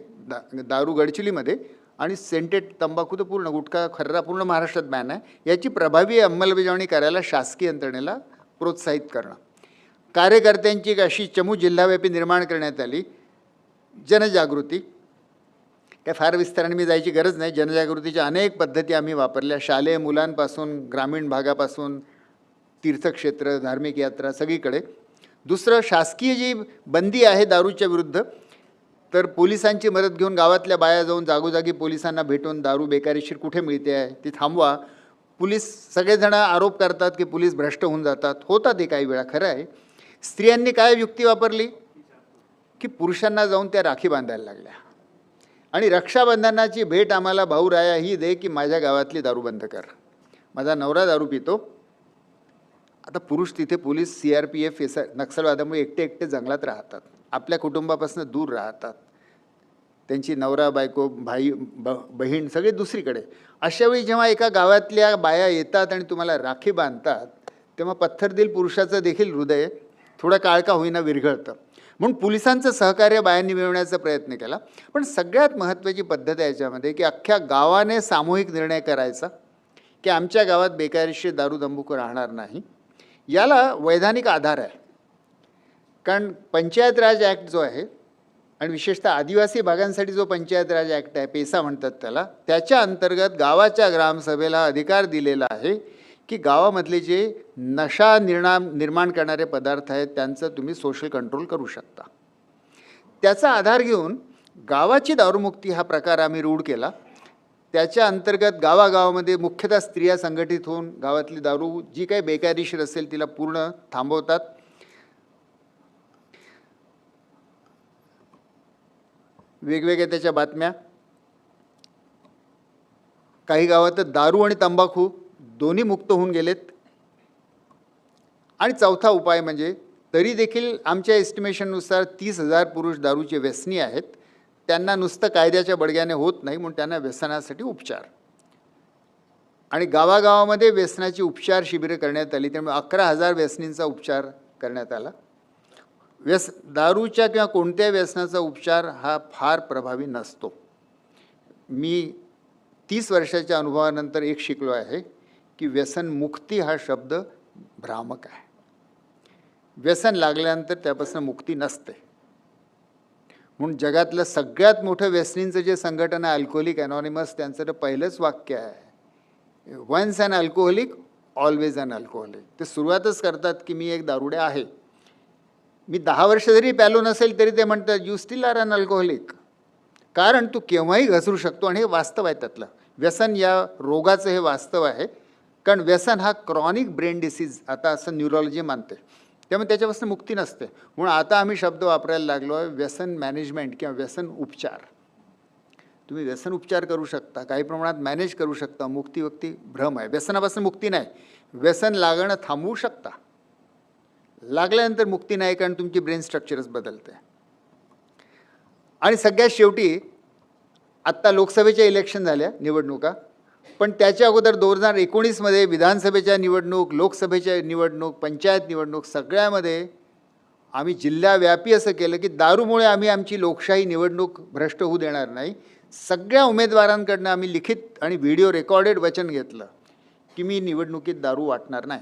दारू गडचिरोलीमध्ये आणि सेंटेड तंबाखू तर पूर्ण, गुटखा खर्रा पूर्ण महाराष्ट्रात बॅन आहे. याची प्रभावी अंमलबजावणी करायला शासकीय यंत्रणेला प्रोत्साहित करणं. कार्यकर्त्यांची एक अशी चमू जिल्हाव्यापी निर्माण करण्यात आली. जनजागृती काय फार विस्ताराने मी जायची गरज नाही. जनजागृतीच्या अनेक पद्धती आम्ही वापरल्या, शालेय मुलांपासून ग्रामीण भागापासून तीर्थक्षेत्र, धार्मिक यात्रा सगळीकडे. दुसरं, शासकीय जी बंदी आहे दारूच्या विरुद्ध, तर पोलिसांची मदत घेऊन गावातल्या बाया जाऊन जागोजागी पोलिसांना भेटून दारू बेकायदेशीर कुठे मिळते आहे ती थांबवा. पोलीस सगळेजण आरोप करतात की पोलीस भ्रष्ट होऊन जातात, होतात हे काही वेळा, खरं आहे. स्त्रियांनी काय युक्ती वापरली की पुरुषांना जाऊन त्या राखी बांधायला लागल्या आणि रक्षाबंधनाची भेट आम्हाला भाऊराया ही दे की माझ्या गावातली दारू बंद कर, माझा नवरा दारू पितो. आता पुरुष तिथे पोलीस, CRPF नक्षलवादामुळे एकटे एकटे जंगलात राहतात, आपल्या कुटुंबापासून दूर राहतात, त्यांची नवरा बायको भाई बहीण सगळे दुसरीकडे. अशावेळी जेव्हा एका गावातल्या बाया येतात आणि तुम्हाला राखी बांधतात, तेव्हा पत्थरदिल पुरुषाचं देखील हृदय थोडा काळ का होईना विरघळतं. म्हणून पोलिसांचं सहकार्य बायांनी मिळवण्याचा प्रयत्न केला. पण सगळ्यात महत्त्वाची पद्धत आहे याच्यामध्ये की अख्ख्या गावाने सामूहिक निर्णय करायचा की आमच्या गावात बेकायदेशीर दारू तंबाखू राहणार नाही. याला वैधानिक आधार आहे, कारण पंचायत राज ॲक्ट जो आहे आणि विशेषतः आदिवासी भागांसाठी जो पंचायत राज ॲक्ट आहे, पेसा म्हणतात त्याला, त्याच्या अंतर्गत गावाच्या ग्रामसभेला अधिकार दिलेला आहे की गावामधले जे नशा निर्माण करणारे पदार्थ आहेत त्यांचं तुम्ही सोशल कंट्रोल करू शकता. त्याचा आधार घेऊन गावाची दारूमुक्ती हा प्रकार आम्ही रूढ केला. त्याच्या अंतर्गत गावागावामध्ये मुख्यतः स्त्रिया संघटित होऊन गावातली दारू जी काही बेकायदेशीर असेल तिला पूर्ण थांबवतात. वेगवेगळ्या त्याच्या बातम्या. काही गावात दारू आणि तंबाखू दोन्ही मुक्त होऊन गेलेत. आणि चौथा उपाय म्हणजे तरी देखील आमच्या एस्टिमेशननुसार 30,000 पुरुष दारूचे व्यसनी आहेत. त्यांना नुसतं कायद्याच्या बडग्याने होत नाही, म्हणून त्यांना व्यसनासाठी उपचार आणि गावागावामध्ये व्यसनाची उपचार शिबिरं करण्यात आली. त्यामुळे 11,000 व्यसनींचा उपचार करण्यात आला. दारूच्या किंवा कोणत्याही व्यसनाचा उपचार हा फार प्रभावी नसतो. मी 30 वर्षाच्या अनुभवानंतर एक शिकलो आहे की व्यसनमुक्ती हा शब्द भ्रामक आहे. व्यसन लागल्यानंतर त्यापासून मुक्ती नसते. म्हणून जगातलं सगळ्यात मोठं व्यसनींचं जे संघटन आहे अल्कोहोलिक अनॉनिमस, त्यांचं तर पहिलंच वाक्य आहे, वन्स अन अल्कोहोलिक ऑलवेज अन अल्कोहोलिक. ते सुरुवातच करतात की मी एक दारुडे आहे. मी 10 वर्ष जरी प्यालो नसेल तरी ते म्हणतात you still are an alcoholic, कारण तू केव्हाही घसरू शकतो. आणि हे वास्तव आहे त्यातलं. व्यसन या रोगाचं हे वास्तव आहे, कारण व्यसन हा क्रॉनिक ब्रेन डिसीज आता असं न्यूरोलॉजी मानते, त्यामुळे त्याच्यापासून मुक्ती नसते. म्हणून आता आम्ही शब्द वापरायला लागलो आहे व्यसन मॅनेजमेंट किंवा व्यसन उपचार. तुम्ही व्यसन उपचार करू शकता, काही प्रमाणात मॅनेज करू शकता. मुक्ती भ्रम आहे. व्यसनापासून मुक्ती नाही, व्यसन लागणं थांबवू शकता. लागल्यानंतर मुक्ती नाही, कारण तुमची ब्रेन स्ट्रक्चरच बदलते. आणि सगळ्यात शेवटी आत्ता लोकसभेच्या इलेक्शन झाल्या, निवडणुका, पण त्याच्या अगोदर 2019मध्ये विधानसभेच्या निवडणूक, लोकसभेच्या निवडणूक, पंचायत निवडणूक सगळ्यामध्ये आम्ही जिल्हाव्यापी असं केलं की दारूमुळे आम्ही आमची लोकशाही निवडणूक भ्रष्ट होऊ देणार नाही. सगळ्या उमेदवारांकडनं आम्ही लिखित आणि व्हिडिओ रेकॉर्डेड वचन घेतलं की मी निवडणुकीत दारू वाटणार नाही,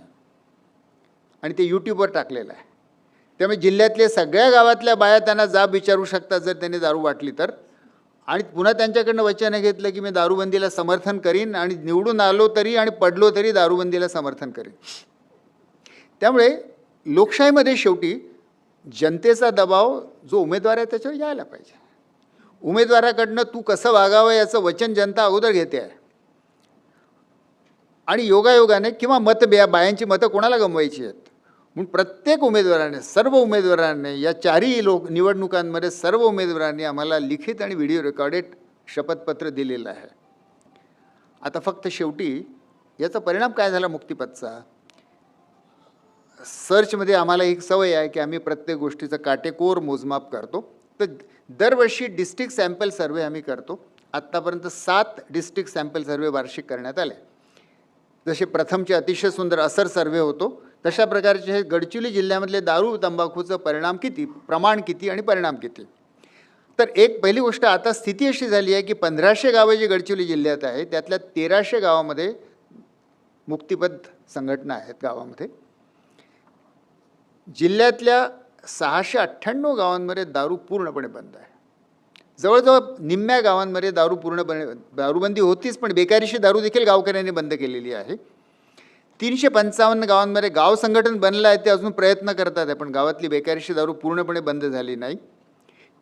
आणि ते यूट्यूबवर टाकलेलं आहे. त्यामुळे जिल्ह्यातल्या सगळ्या गावातल्या बाया त्यांना जाब विचारू शकतात जर त्यांनी दारू वाटली तर. आणि पुन्हा त्यांच्याकडनं वचन घेतलं की मी दारूबंदीला समर्थन करीन आणि निवडून आलो तरी आणि पडलो तरी दारूबंदीला समर्थन करीन. त्यामुळे लोकशाहीमध्ये शेवटी जनतेचा दबाव जो उमेदवार आहे त्याच्यावर यायला पाहिजे. उमेदवाराकडनं तू कसं वागावं याचं वचन जनता अगोदर घेते आहे. आणि योगायोगाने किंवा बायांची मतं कोणाला गमवायची आहेत, म्हणून प्रत्येक उमेदवाराने, सर्व उमेदवारांनी या 4ही निवडणुकांमध्ये सर्व उमेदवारांनी आम्हाला लिखित आणि व्हिडिओ रेकॉर्डेड शपथपत्र दिलेलं आहे. आता फक्त शेवटी याचा परिणाम काय झाला मुक्तिपथचा. सर्चमध्ये आम्हाला एक सवय आहे की आम्ही प्रत्येक गोष्टीचं काटेकोर मोजमाप करतो. तर दरवर्षी डिस्ट्रिक्ट सॅम्पल सर्वे आम्ही करतो. आत्तापर्यंत 7 डिस्ट्रिक्ट सॅम्पल सर्वे वार्षिक करण्यात आले. जसे प्रथमचे अतिशय सुंदर असर सर्वे होतो तशा प्रकारचे हे गडचिरोली जिल्ह्यामधले दारू तंबाखूचं प्रमाण किती आणि परिणाम किती. तर एक पहिली गोष्ट, आता स्थिती अशी झाली आहे की 1500 गावं जी गडचिरोली जिल्ह्यात आहे त्यातल्या 1300 गावामध्ये मुक्तिपथ संघटना आहेत गावामध्ये. जिल्ह्यातल्या 698 गावांमध्ये दारू पूर्णपणे बंद आहे. जवळजवळ निम्म्या गावांमध्ये दारूबंदी होतीच, पण बेकारीशी दारू देखील गावकऱ्यांनी बंद केलेली आहे. 355 गावांमध्ये गाव संघटन बनलं आहे, ते अजून प्रयत्न करतात आहे, पण गावातली बेकारीशी दारू पूर्णपणे बंद झाली नाही.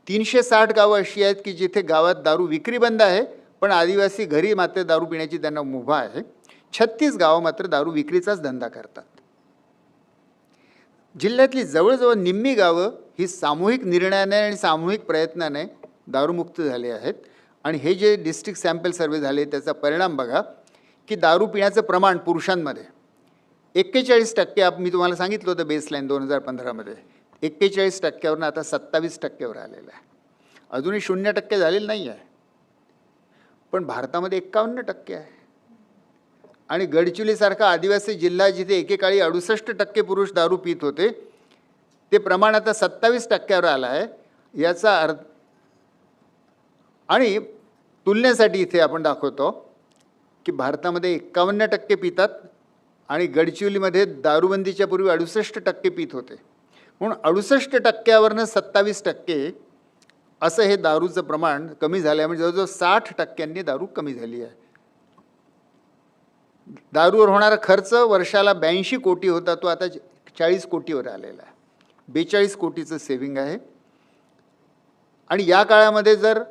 360 गावं अशी आहेत की जिथे गावात दारू विक्री बंद आहे, पण आदिवासी घरी मात्र दारू पिण्याची त्यांना मुभा आहे. 36 गावं मात्र दारू विक्रीचाच धंदा करतात. जिल्ह्यातली जवळजवळ निम्मी गावं ही सामूहिक निर्णयाने आणि सामूहिक प्रयत्नाने दारूमुक्त झाले आहेत. आणि हे जे डिस्ट्रिक्ट सॅम्पल सर्वे झाले त्याचा परिणाम बघा की दारू पिण्याचं प्रमाण पुरुषांमध्ये 41%, मी तुम्हाला सांगितलं होतं बेसलाईन 2015मध्ये 41%वरून आता 27%वर आलेलं आहे. अजूनही 0% झालेलं नाही आहे, पण भारतामध्ये 51% आहे. आणि गडचिरोलीसारखा आदिवासी जिल्हा जिथे एकेकाळी 68% पुरुष दारू पित होते, ते प्रमाण आता 27%वर आलं आहे. याचा अर्थ, आणि तुलनेसाठी इथे आपण दाखवतो की भारतामध्ये 51% पितात आणि गडचिरोलीमध्ये दारूबंदीच्या पूर्वी 68% पित होते. म्हणून 68%वरनं 27% असं हे दारूचं प्रमाण कमी झालं आहे. म्हणजे जवळजवळ 60% दारू कमी झाली आहे. दारूवर होणारा खर्च वर्षाला 82 कोटी होता, तो आता 40 कोटीवर आलेला आहे. 42 कोटीचं सेव्हिंग आहे. आणि या काळामध्ये जर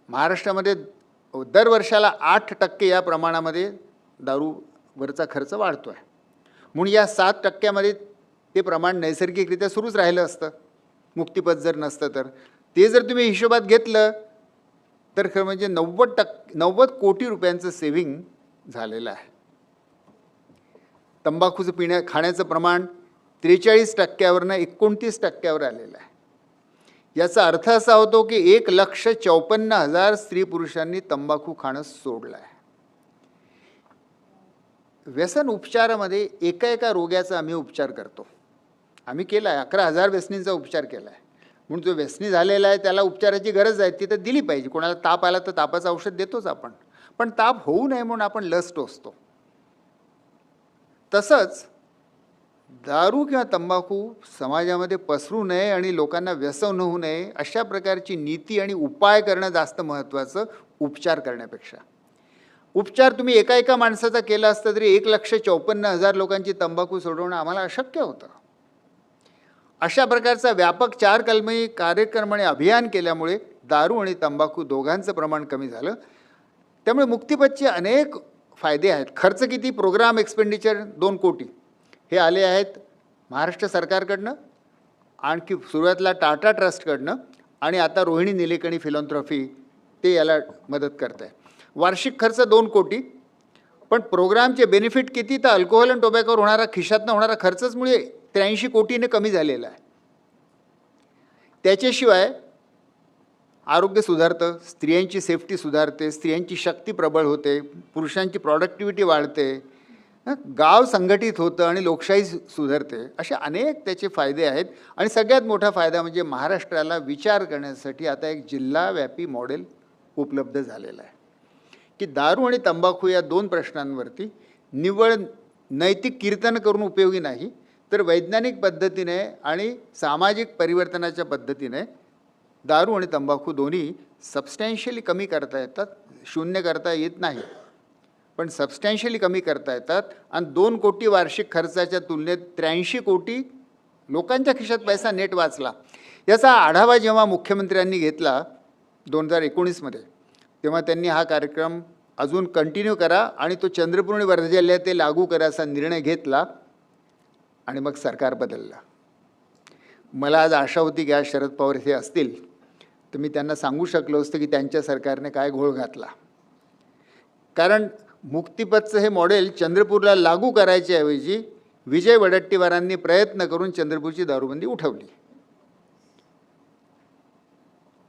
महाराष्ट्रामध्ये दर वर्षाला 8% या प्रमाणामध्ये दारूवरचा खर्च वाढतो आहे. म्हणून या 7%मध्ये ते प्रमाण नैसर्गिकरित्या सुरूच राहिलं असतं, मुक्तिपथ जर नसतं तर. ते जर तुम्ही हिशोबात घेतलं तर खरं म्हणजे 90 कोटी रुपयांचं सेव्हिंग झालेलं आहे. तंबाखूचं खाण्याचं प्रमाण 43%वरनं 29%वर आलेलं आहे. याचा अर्थ असा होतो की 1,54,000 स्त्री पुरुषांनी तंबाखू खाणं सोडलं आहे. व्यसन उपचारामध्ये एका रोग्याचा आम्ही उपचार करतो. आम्ही केला आहे 11,000 व्यसनींचा उपचार केला आहे. म्हणून जो व्यसनी झालेला आहे त्याला उपचाराची गरज आहे, ती तर दिली पाहिजे. कोणाला ताप आला तर तापाचं औषध देतोच आपण, पण ताप होऊ नये म्हणून आपण लस टोचतो. तसंच दारू किंवा तंबाखू समाजामध्ये पसरू नये आणि लोकांना व्यसन होऊ नये अशा प्रकारची नीती आणि उपाय करणं जास्त महत्त्वाचं उपचार करण्यापेक्षा. उपचार तुम्ही एका माणसाचा केला असता तरी 1,54,000 लोकांची तंबाखू सोडवणं आम्हाला अशक्य होतं. अशा प्रकारचा व्यापक 4 कलमी कार्यक्रम आणि अभियान केल्यामुळे दारू आणि तंबाखू दोघांचं प्रमाण कमी झालं. त्यामुळे मुक्तिपथचे अनेक फायदे आहेत. खर्च किती? प्रोग्राम एक्सपेंडिचर 2 कोटी हे आले आहेत महाराष्ट्र सरकारकडनं, आणखी सुरुवातीला टाटा ट्रस्टकडनं, आणि आता रोहिणी निलेकणी फिलॉन्थ्रॉफी ते याला मदत करत आहे. वार्षिक खर्च 2 कोटी, पण प्रोग्रामचे बेनिफिट किती? तर अल्कोहोल आणि टोबॅकोवर होणारा खिशातनं होणारा खर्चच मुळे 83 कोटीने कमी झालेला आहे. त्याच्याशिवाय आरोग्य सुधारतं, स्त्रियांची सेफ्टी सुधारते, स्त्रियांची शक्ती प्रबळ होते, पुरुषांची प्रॉडक्टिव्हिटी वाढते, गाव संघटित होतं आणि लोकशाही सुधारते. असे अनेक त्याचे फायदे आहेत. आणि सगळ्यात मोठा फायदा म्हणजे महाराष्ट्राला विचार करण्यासाठी आता एक जिल्हाव्यापी मॉडेल उपलब्ध झालेलं आहे की दारू आणि तंबाखू या 2 प्रश्नांवरती निव्वळ नैतिक कीर्तन करून उपयोगी नाही, तर वैज्ञानिक पद्धतीने आणि सामाजिक परिवर्तनाच्या पद्धतीने दारू आणि तंबाखू दोन्ही सबस्टॅन्शियली कमी करता येतात. शून्य करता येत नाही, पण सबस्टॅन्शियली कमी करता येतात. आणि 2 कोटी वार्षिक खर्चाच्या तुलनेत 83 कोटी लोकांच्या खिशात पैसा नेट वाचला. याचा आढावा जेव्हा मुख्यमंत्र्यांनी घेतला 2019मध्ये, तेव्हा त्यांनी हा कार्यक्रम अजून कंटिन्यू करा आणि तो चंद्रपूर आणि वर्धा जिल्ह्यात ते लागू करा असा निर्णय घेतला आणि मग सरकार बदललं. मला आज आशा होती की आज शरद पवार इथे असतील तर मी त्यांना सांगू शकलो असतं की त्यांच्या सरकारने काय घोळ घातला. कारण मुक्तिपथचं हे मॉडेल चंद्रपूरला लागू करायच्याऐवजी विजय वडेट्टीवारांनी प्रयत्न करून चंद्रपूरची दारूबंदी उठवली.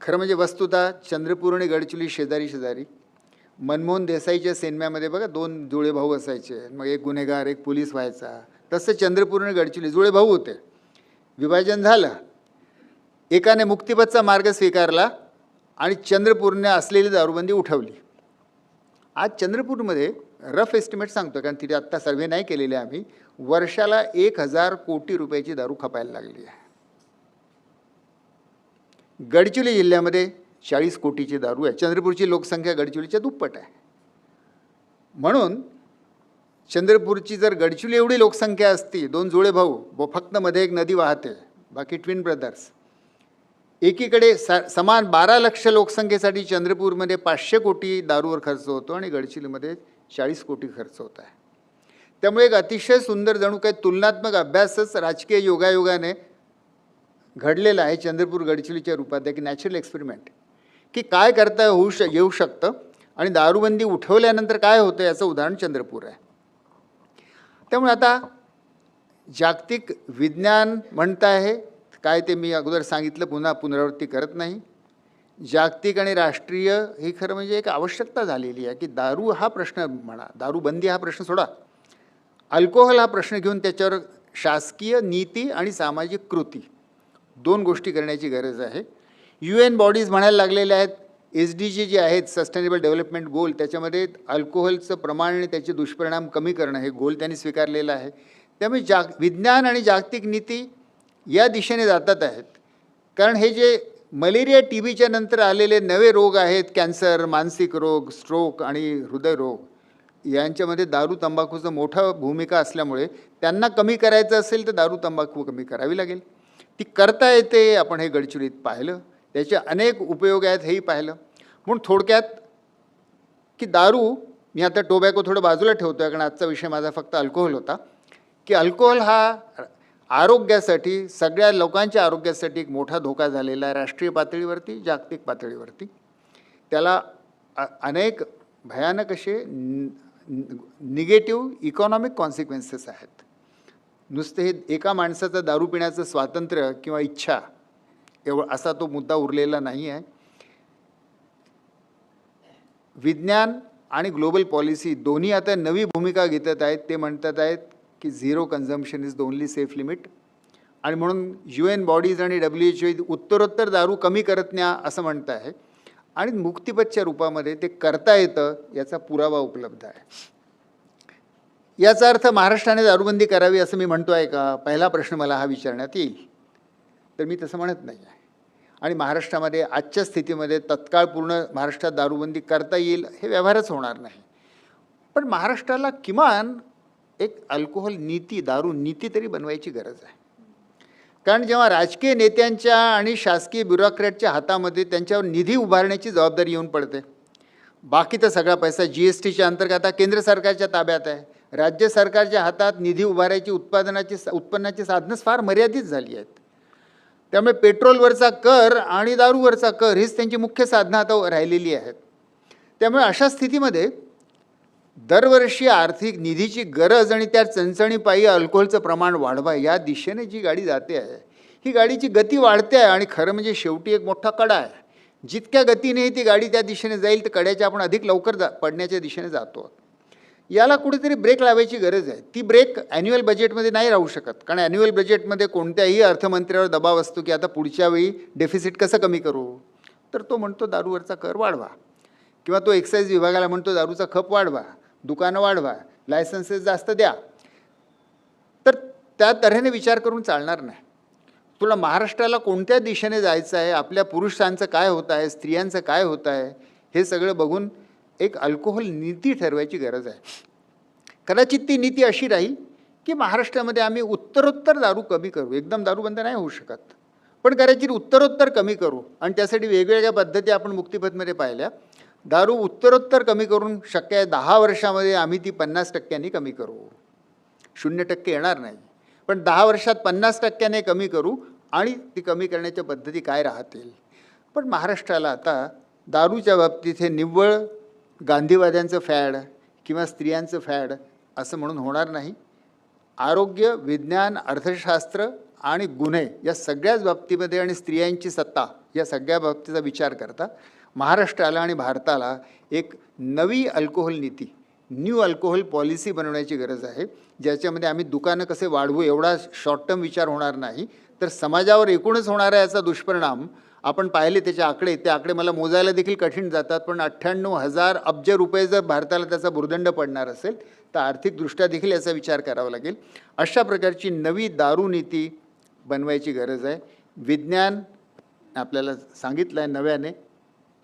खरं म्हणजे वस्तुतः चंद्रपूर आणि गडचिरोली शेजारी. मनमोहन देसाईच्या सिनेमामध्ये बघा 2 जुळे भाऊ असायचे, मग एक गुन्हेगार एक पोलीस व्हायचा, तसं चंद्रपूर आणि गडचिरोली जुळे भाऊ होते. विभाजन झालं, एकाने मुक्तिपथचा मार्ग स्वीकारला आणि चंद्रपूरने असलेली दारूबंदी उठवली. आज चंद्रपूरमध्ये रफ एस्टिमेट सांगतो, कारण तिथे आत्ता सर्वे नाही केलेले आम्ही, वर्षाला 1000 कोटी रुपयाची दारू खपायला लागली आहे. गडचिरोली जिल्ह्यामध्ये 40 कोटीची दारू आहे. चंद्रपूरची लोकसंख्या गडचिरोलीच्या दुप्पट आहे. म्हणून चंद्रपूरची जर गडचिरोली एवढी लोकसंख्या असती, 2 जुळे भाऊ, फक्त मध्ये एक नदी वाहते, बाकी ट्विन ब्रदर्स, एकीकडे समान 12 लक्ष लोकसंख्येसाठी चंद्रपूरमध्ये 500 कोटी दारूवर खर्च होतो आणि गडचिरोलीमध्ये 40 कोटी खर्च होत आहे. त्यामुळे एक अतिशय सुंदर जणू काही तुलनात्मक अभ्यासच राजकीय योगायोगाने घडलेला आहे चंद्रपूर गडचिरोलीच्या रूपात, एक नॅचरल एक्सपेरिमेंट, की काय करता येऊ शकतं आणि दारूबंदी उठवल्यानंतर काय होतं याचं उदाहरण चंद्रपूर आहे. त्यामुळे आता जागतिक विज्ञान म्हणत आहे, काय ते मी अगोदर सांगितलं, पुन्हा पुनरावृत्ती करत नाही. जागतिक आणि राष्ट्रीय ही खरं म्हणजे एक आवश्यकता झालेली आहे की दारू हा प्रश्न म्हणा, दारूबंदी हा प्रश्न सोडा, अल्कोहोल हा प्रश्न घेऊन त्याच्यावर शासकीय नीती आणि सामाजिक कृती 2 गोष्टी करण्याची गरज आहे. UN बॉडीज म्हणायला लागलेल्या आहेत, SDG जे आहेत सस्टेनेबल डेव्हलपमेंट गोल, त्याच्यामध्ये अल्कोहोलचं प्रमाण आणि त्याचे दुष्परिणाम कमी करणं हे गोल त्यांनी स्वीकारलेलं आहे. त्यामुळे विज्ञान आणि जागतिक नीती या दिशेने जातात आहेत. कारण हे जे मलेरिया TBच्या नंतर आलेले नवे रोग आहेत, कॅन्सर, मानसिक रोग, स्ट्रोक आणि हृदयरोग, यांच्यामध्ये दारू तंबाखूचं मोठं भूमिका असल्यामुळे त्यांना कमी करायचं असेल तर दारू तंबाखू कमी करावी लागेल. ती करता येते, आपण हे गडचिरोलीत पाहिलं, त्याचे अनेक उपयोग आहेत हेही पाहिलं. म्हणून थोडक्यात की दारू, मी आता टोबॅको थोडं बाजूला ठेवतो आहे कारण आजचा विषय माझा फक्त अल्कोहोल होता, की अल्कोहोल हा आरोग्यासाठी, सगळ्या लोकांच्या आरोग्यासाठी एक मोठा धोका झालेला आहे, राष्ट्रीय पातळीवरती, जागतिक पातळीवरती. त्याला अनेक भयानक असे निगेटिव्ह इकॉनॉमिक कॉन्सिक्वेन्सेस आहेत. नुसते हे एका माणसाचं दारू पिण्याचं स्वातंत्र्य किंवा इच्छा असा तो मुद्दा उरलेला नाही आहे. विज्ञान आणि ग्लोबल पॉलिसी दोन्ही आता नवी भूमिका घेतात आहेत. ते म्हणतात आहेत की zero consumption is the only safe limit, आणि म्हणून UN बॉडीज आणि WHO उत्तरोत्तर दारू कमी करत न्या असं म्हणतं आहे, आणि मुक्तिपथच्या रूपामध्ये ते करता येतं याचा पुरावा उपलब्ध आहे. याचा अर्थ महाराष्ट्राने दारूबंदी करावी असं मी म्हणतो आहे का? पहिला प्रश्न मला हा विचारण्यात येईल. तर मी तसं म्हणत नाही आहे. आणि महाराष्ट्रामध्ये आजच्या स्थितीमध्ये तत्काळ पूर्ण महाराष्ट्रात दारूबंदी करता येईल हे व्यवहारच होणार नाही. पण महाराष्ट्राला किमान एक अल्कोहोल नीती, दारू नीती तरी बनवायची गरज आहे. कारण जेव्हा राजकीय नेत्यांच्या आणि शासकीय ब्युरोक्रॅटच्या हातामध्ये त्यांच्यावर निधी उभारण्याची जबाबदारी येऊन पडते, बाकी तर सगळा पैसा GSTच्या अंतर्गत आता केंद्र सरकारच्या ताब्यात आहे. राज्य सरकारच्या हातात निधी उभारायची उत्पन्नाची साधनंच फार मर्यादित झाली आहेत. त्यामुळे पेट्रोलवरचा कर आणि दारूवरचा कर हीच त्यांची मुख्य साधनं आता राहिलेली आहेत. त्यामुळे अशा स्थितीमध्ये दरवर्षी आर्थिक निधीची गरज आणि त्या चणचणीपायी अल्कोहोलचं प्रमाण वाढवा या दिशेने जी गाडी जाते आहे, ही गाडीची गती वाढते आहे. आणि खरं म्हणजे शेवटी एक मोठा कडा आहे. जितक्या गतीने ती गाडी त्या दिशेने जाईल तर कड्याच्या आपण अधिक लवकर पडण्याच्या दिशेने जातो. याला कुठेतरी ब्रेक लावायची गरज आहे. ती ब्रेक ॲन्युअल बजेटमध्ये नाही राहू शकत, कारण ॲन्युअल बजेटमध्ये कोणत्याही अर्थमंत्र्यावर दबाव असतो की आता पुढच्या वेळी डेफिसिट कसं कमी करू. तर तो म्हणतो दारूवरचा कर वाढवा, किंवा तो एक्साईज विभागाला म्हणतो दारूचा खप वाढवा, दुकानं वाढवा, लायसन्सेस जास्त द्या. तर त्या तऱ्हेने विचार करून चालणार नाही. तुला महाराष्ट्राला कोणत्या दिशेने जायचं आहे, आपल्या पुरुषांचं काय होत आहे, स्त्रियांचं काय होत आहे, हे सगळं बघून एक अल्कोहोल नीती ठरवायची गरज आहे. कदाचित ती नीती अशी राहील की महाराष्ट्रामध्ये आम्ही उत्तरोत्तर दारू कमी करू, एकदम दारूबंद नाही होऊ शकत, पण कदाचित उत्तरोत्तर कमी करू. आणि त्यासाठी वेगवेगळ्या पद्धती आपण मुक्तिपथमध्ये पाहिल्या. दारू उत्तरोत्तर कमी करून शक्य आहे 10 वर्षामध्ये आम्ही ती 50% कमी करू. 0% येणार नाही, पण 10 वर्षात 50% कमी करू. आणि ती कमी करण्याच्या पद्धती काय राहतील. पण महाराष्ट्राला आता दारूच्या बाबतीत हे निव्वळ गांधीवाद्यांचं फॅड किंवा स्त्रियांचं फॅड असं म्हणून होणार नाही. आरोग्य, विज्ञान, अर्थशास्त्र आणि गुन्हे या सगळ्याच बाबतीमध्ये आणि स्त्रियांची सत्ता या सगळ्या बाबतीचा विचार करता महाराष्ट्राला आणि भारताला एक नवी अल्कोहोल नीती न्यू अल्कोहोल पॉलिसी बनवण्याची गरज आहे, ज्याच्यामध्ये आम्ही दुकानं कसे वाढवू एवढा शॉर्ट टर्म विचार होणार नाही, तर समाजावर एकूणच होणारा याचा दुष्परिणाम आपण पाहिले. त्याचे आकडे, ते आकडे मला मोजायला देखील कठीण जातात, पण 98,000 अब्ज रुपये जर भारताला त्याचा भुर्दंड पडणार असेल तर आर्थिकदृष्ट्या देखील याचा विचार करावा लागेल. अशा प्रकारची नवी दारू नीती बनवायची गरज आहे. विज्ञान आपल्याला सांगितलं आहे नव्याने.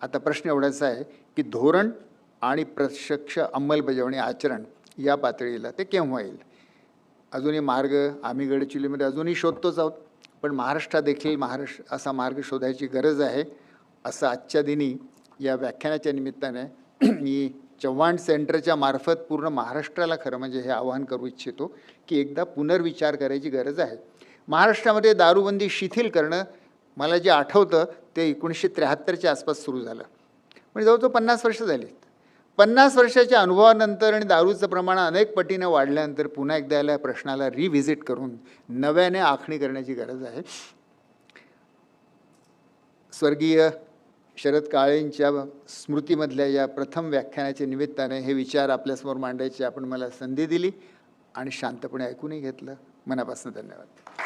आता प्रश्न एवढाच आहे की धोरण आणि प्रत्यक्ष अंमलबजावणी आचरण या पातळीला ते केव्हा येईल. अजूनही मार्ग आम्ही गडचिरोलीमध्ये अजूनही शोधतोच आहोत, पण महाराष्ट्रात देखील असा मार्ग शोधायची गरज आहे. असं आजच्या दिनी या व्याख्यानाच्या निमित्ताने मी चव्हाण सेंटरच्या मार्फत पूर्ण महाराष्ट्राला खरं म्हणजे हे आवाहन करू इच्छितो की एकदा पुनर्विचार करायची गरज आहे. महाराष्ट्रामध्ये दारूबंदी शिथिल करणं मला जे आठवतं ते 1973च्या आसपास सुरू झालं, म्हणजे जवळजवळ 50 वर्ष झाली. 50 वर्षाच्या अनुभवानंतर आणि दारूचं प्रमाण अनेक पटीनं वाढल्यानंतर पुन्हा एकदा या प्रश्नाला रिव्हिजिट करून नव्याने आखणी करण्याची गरज आहे. स्वर्गीय शरद काळेंच्या स्मृतीमधल्या या प्रथम व्याख्यानाच्या निमित्ताने हे विचार आपल्यासमोर मांडायची आपण मला संधी दिली आणि शांतपणे ऐकूनही घेतलं. मनापासून धन्यवाद.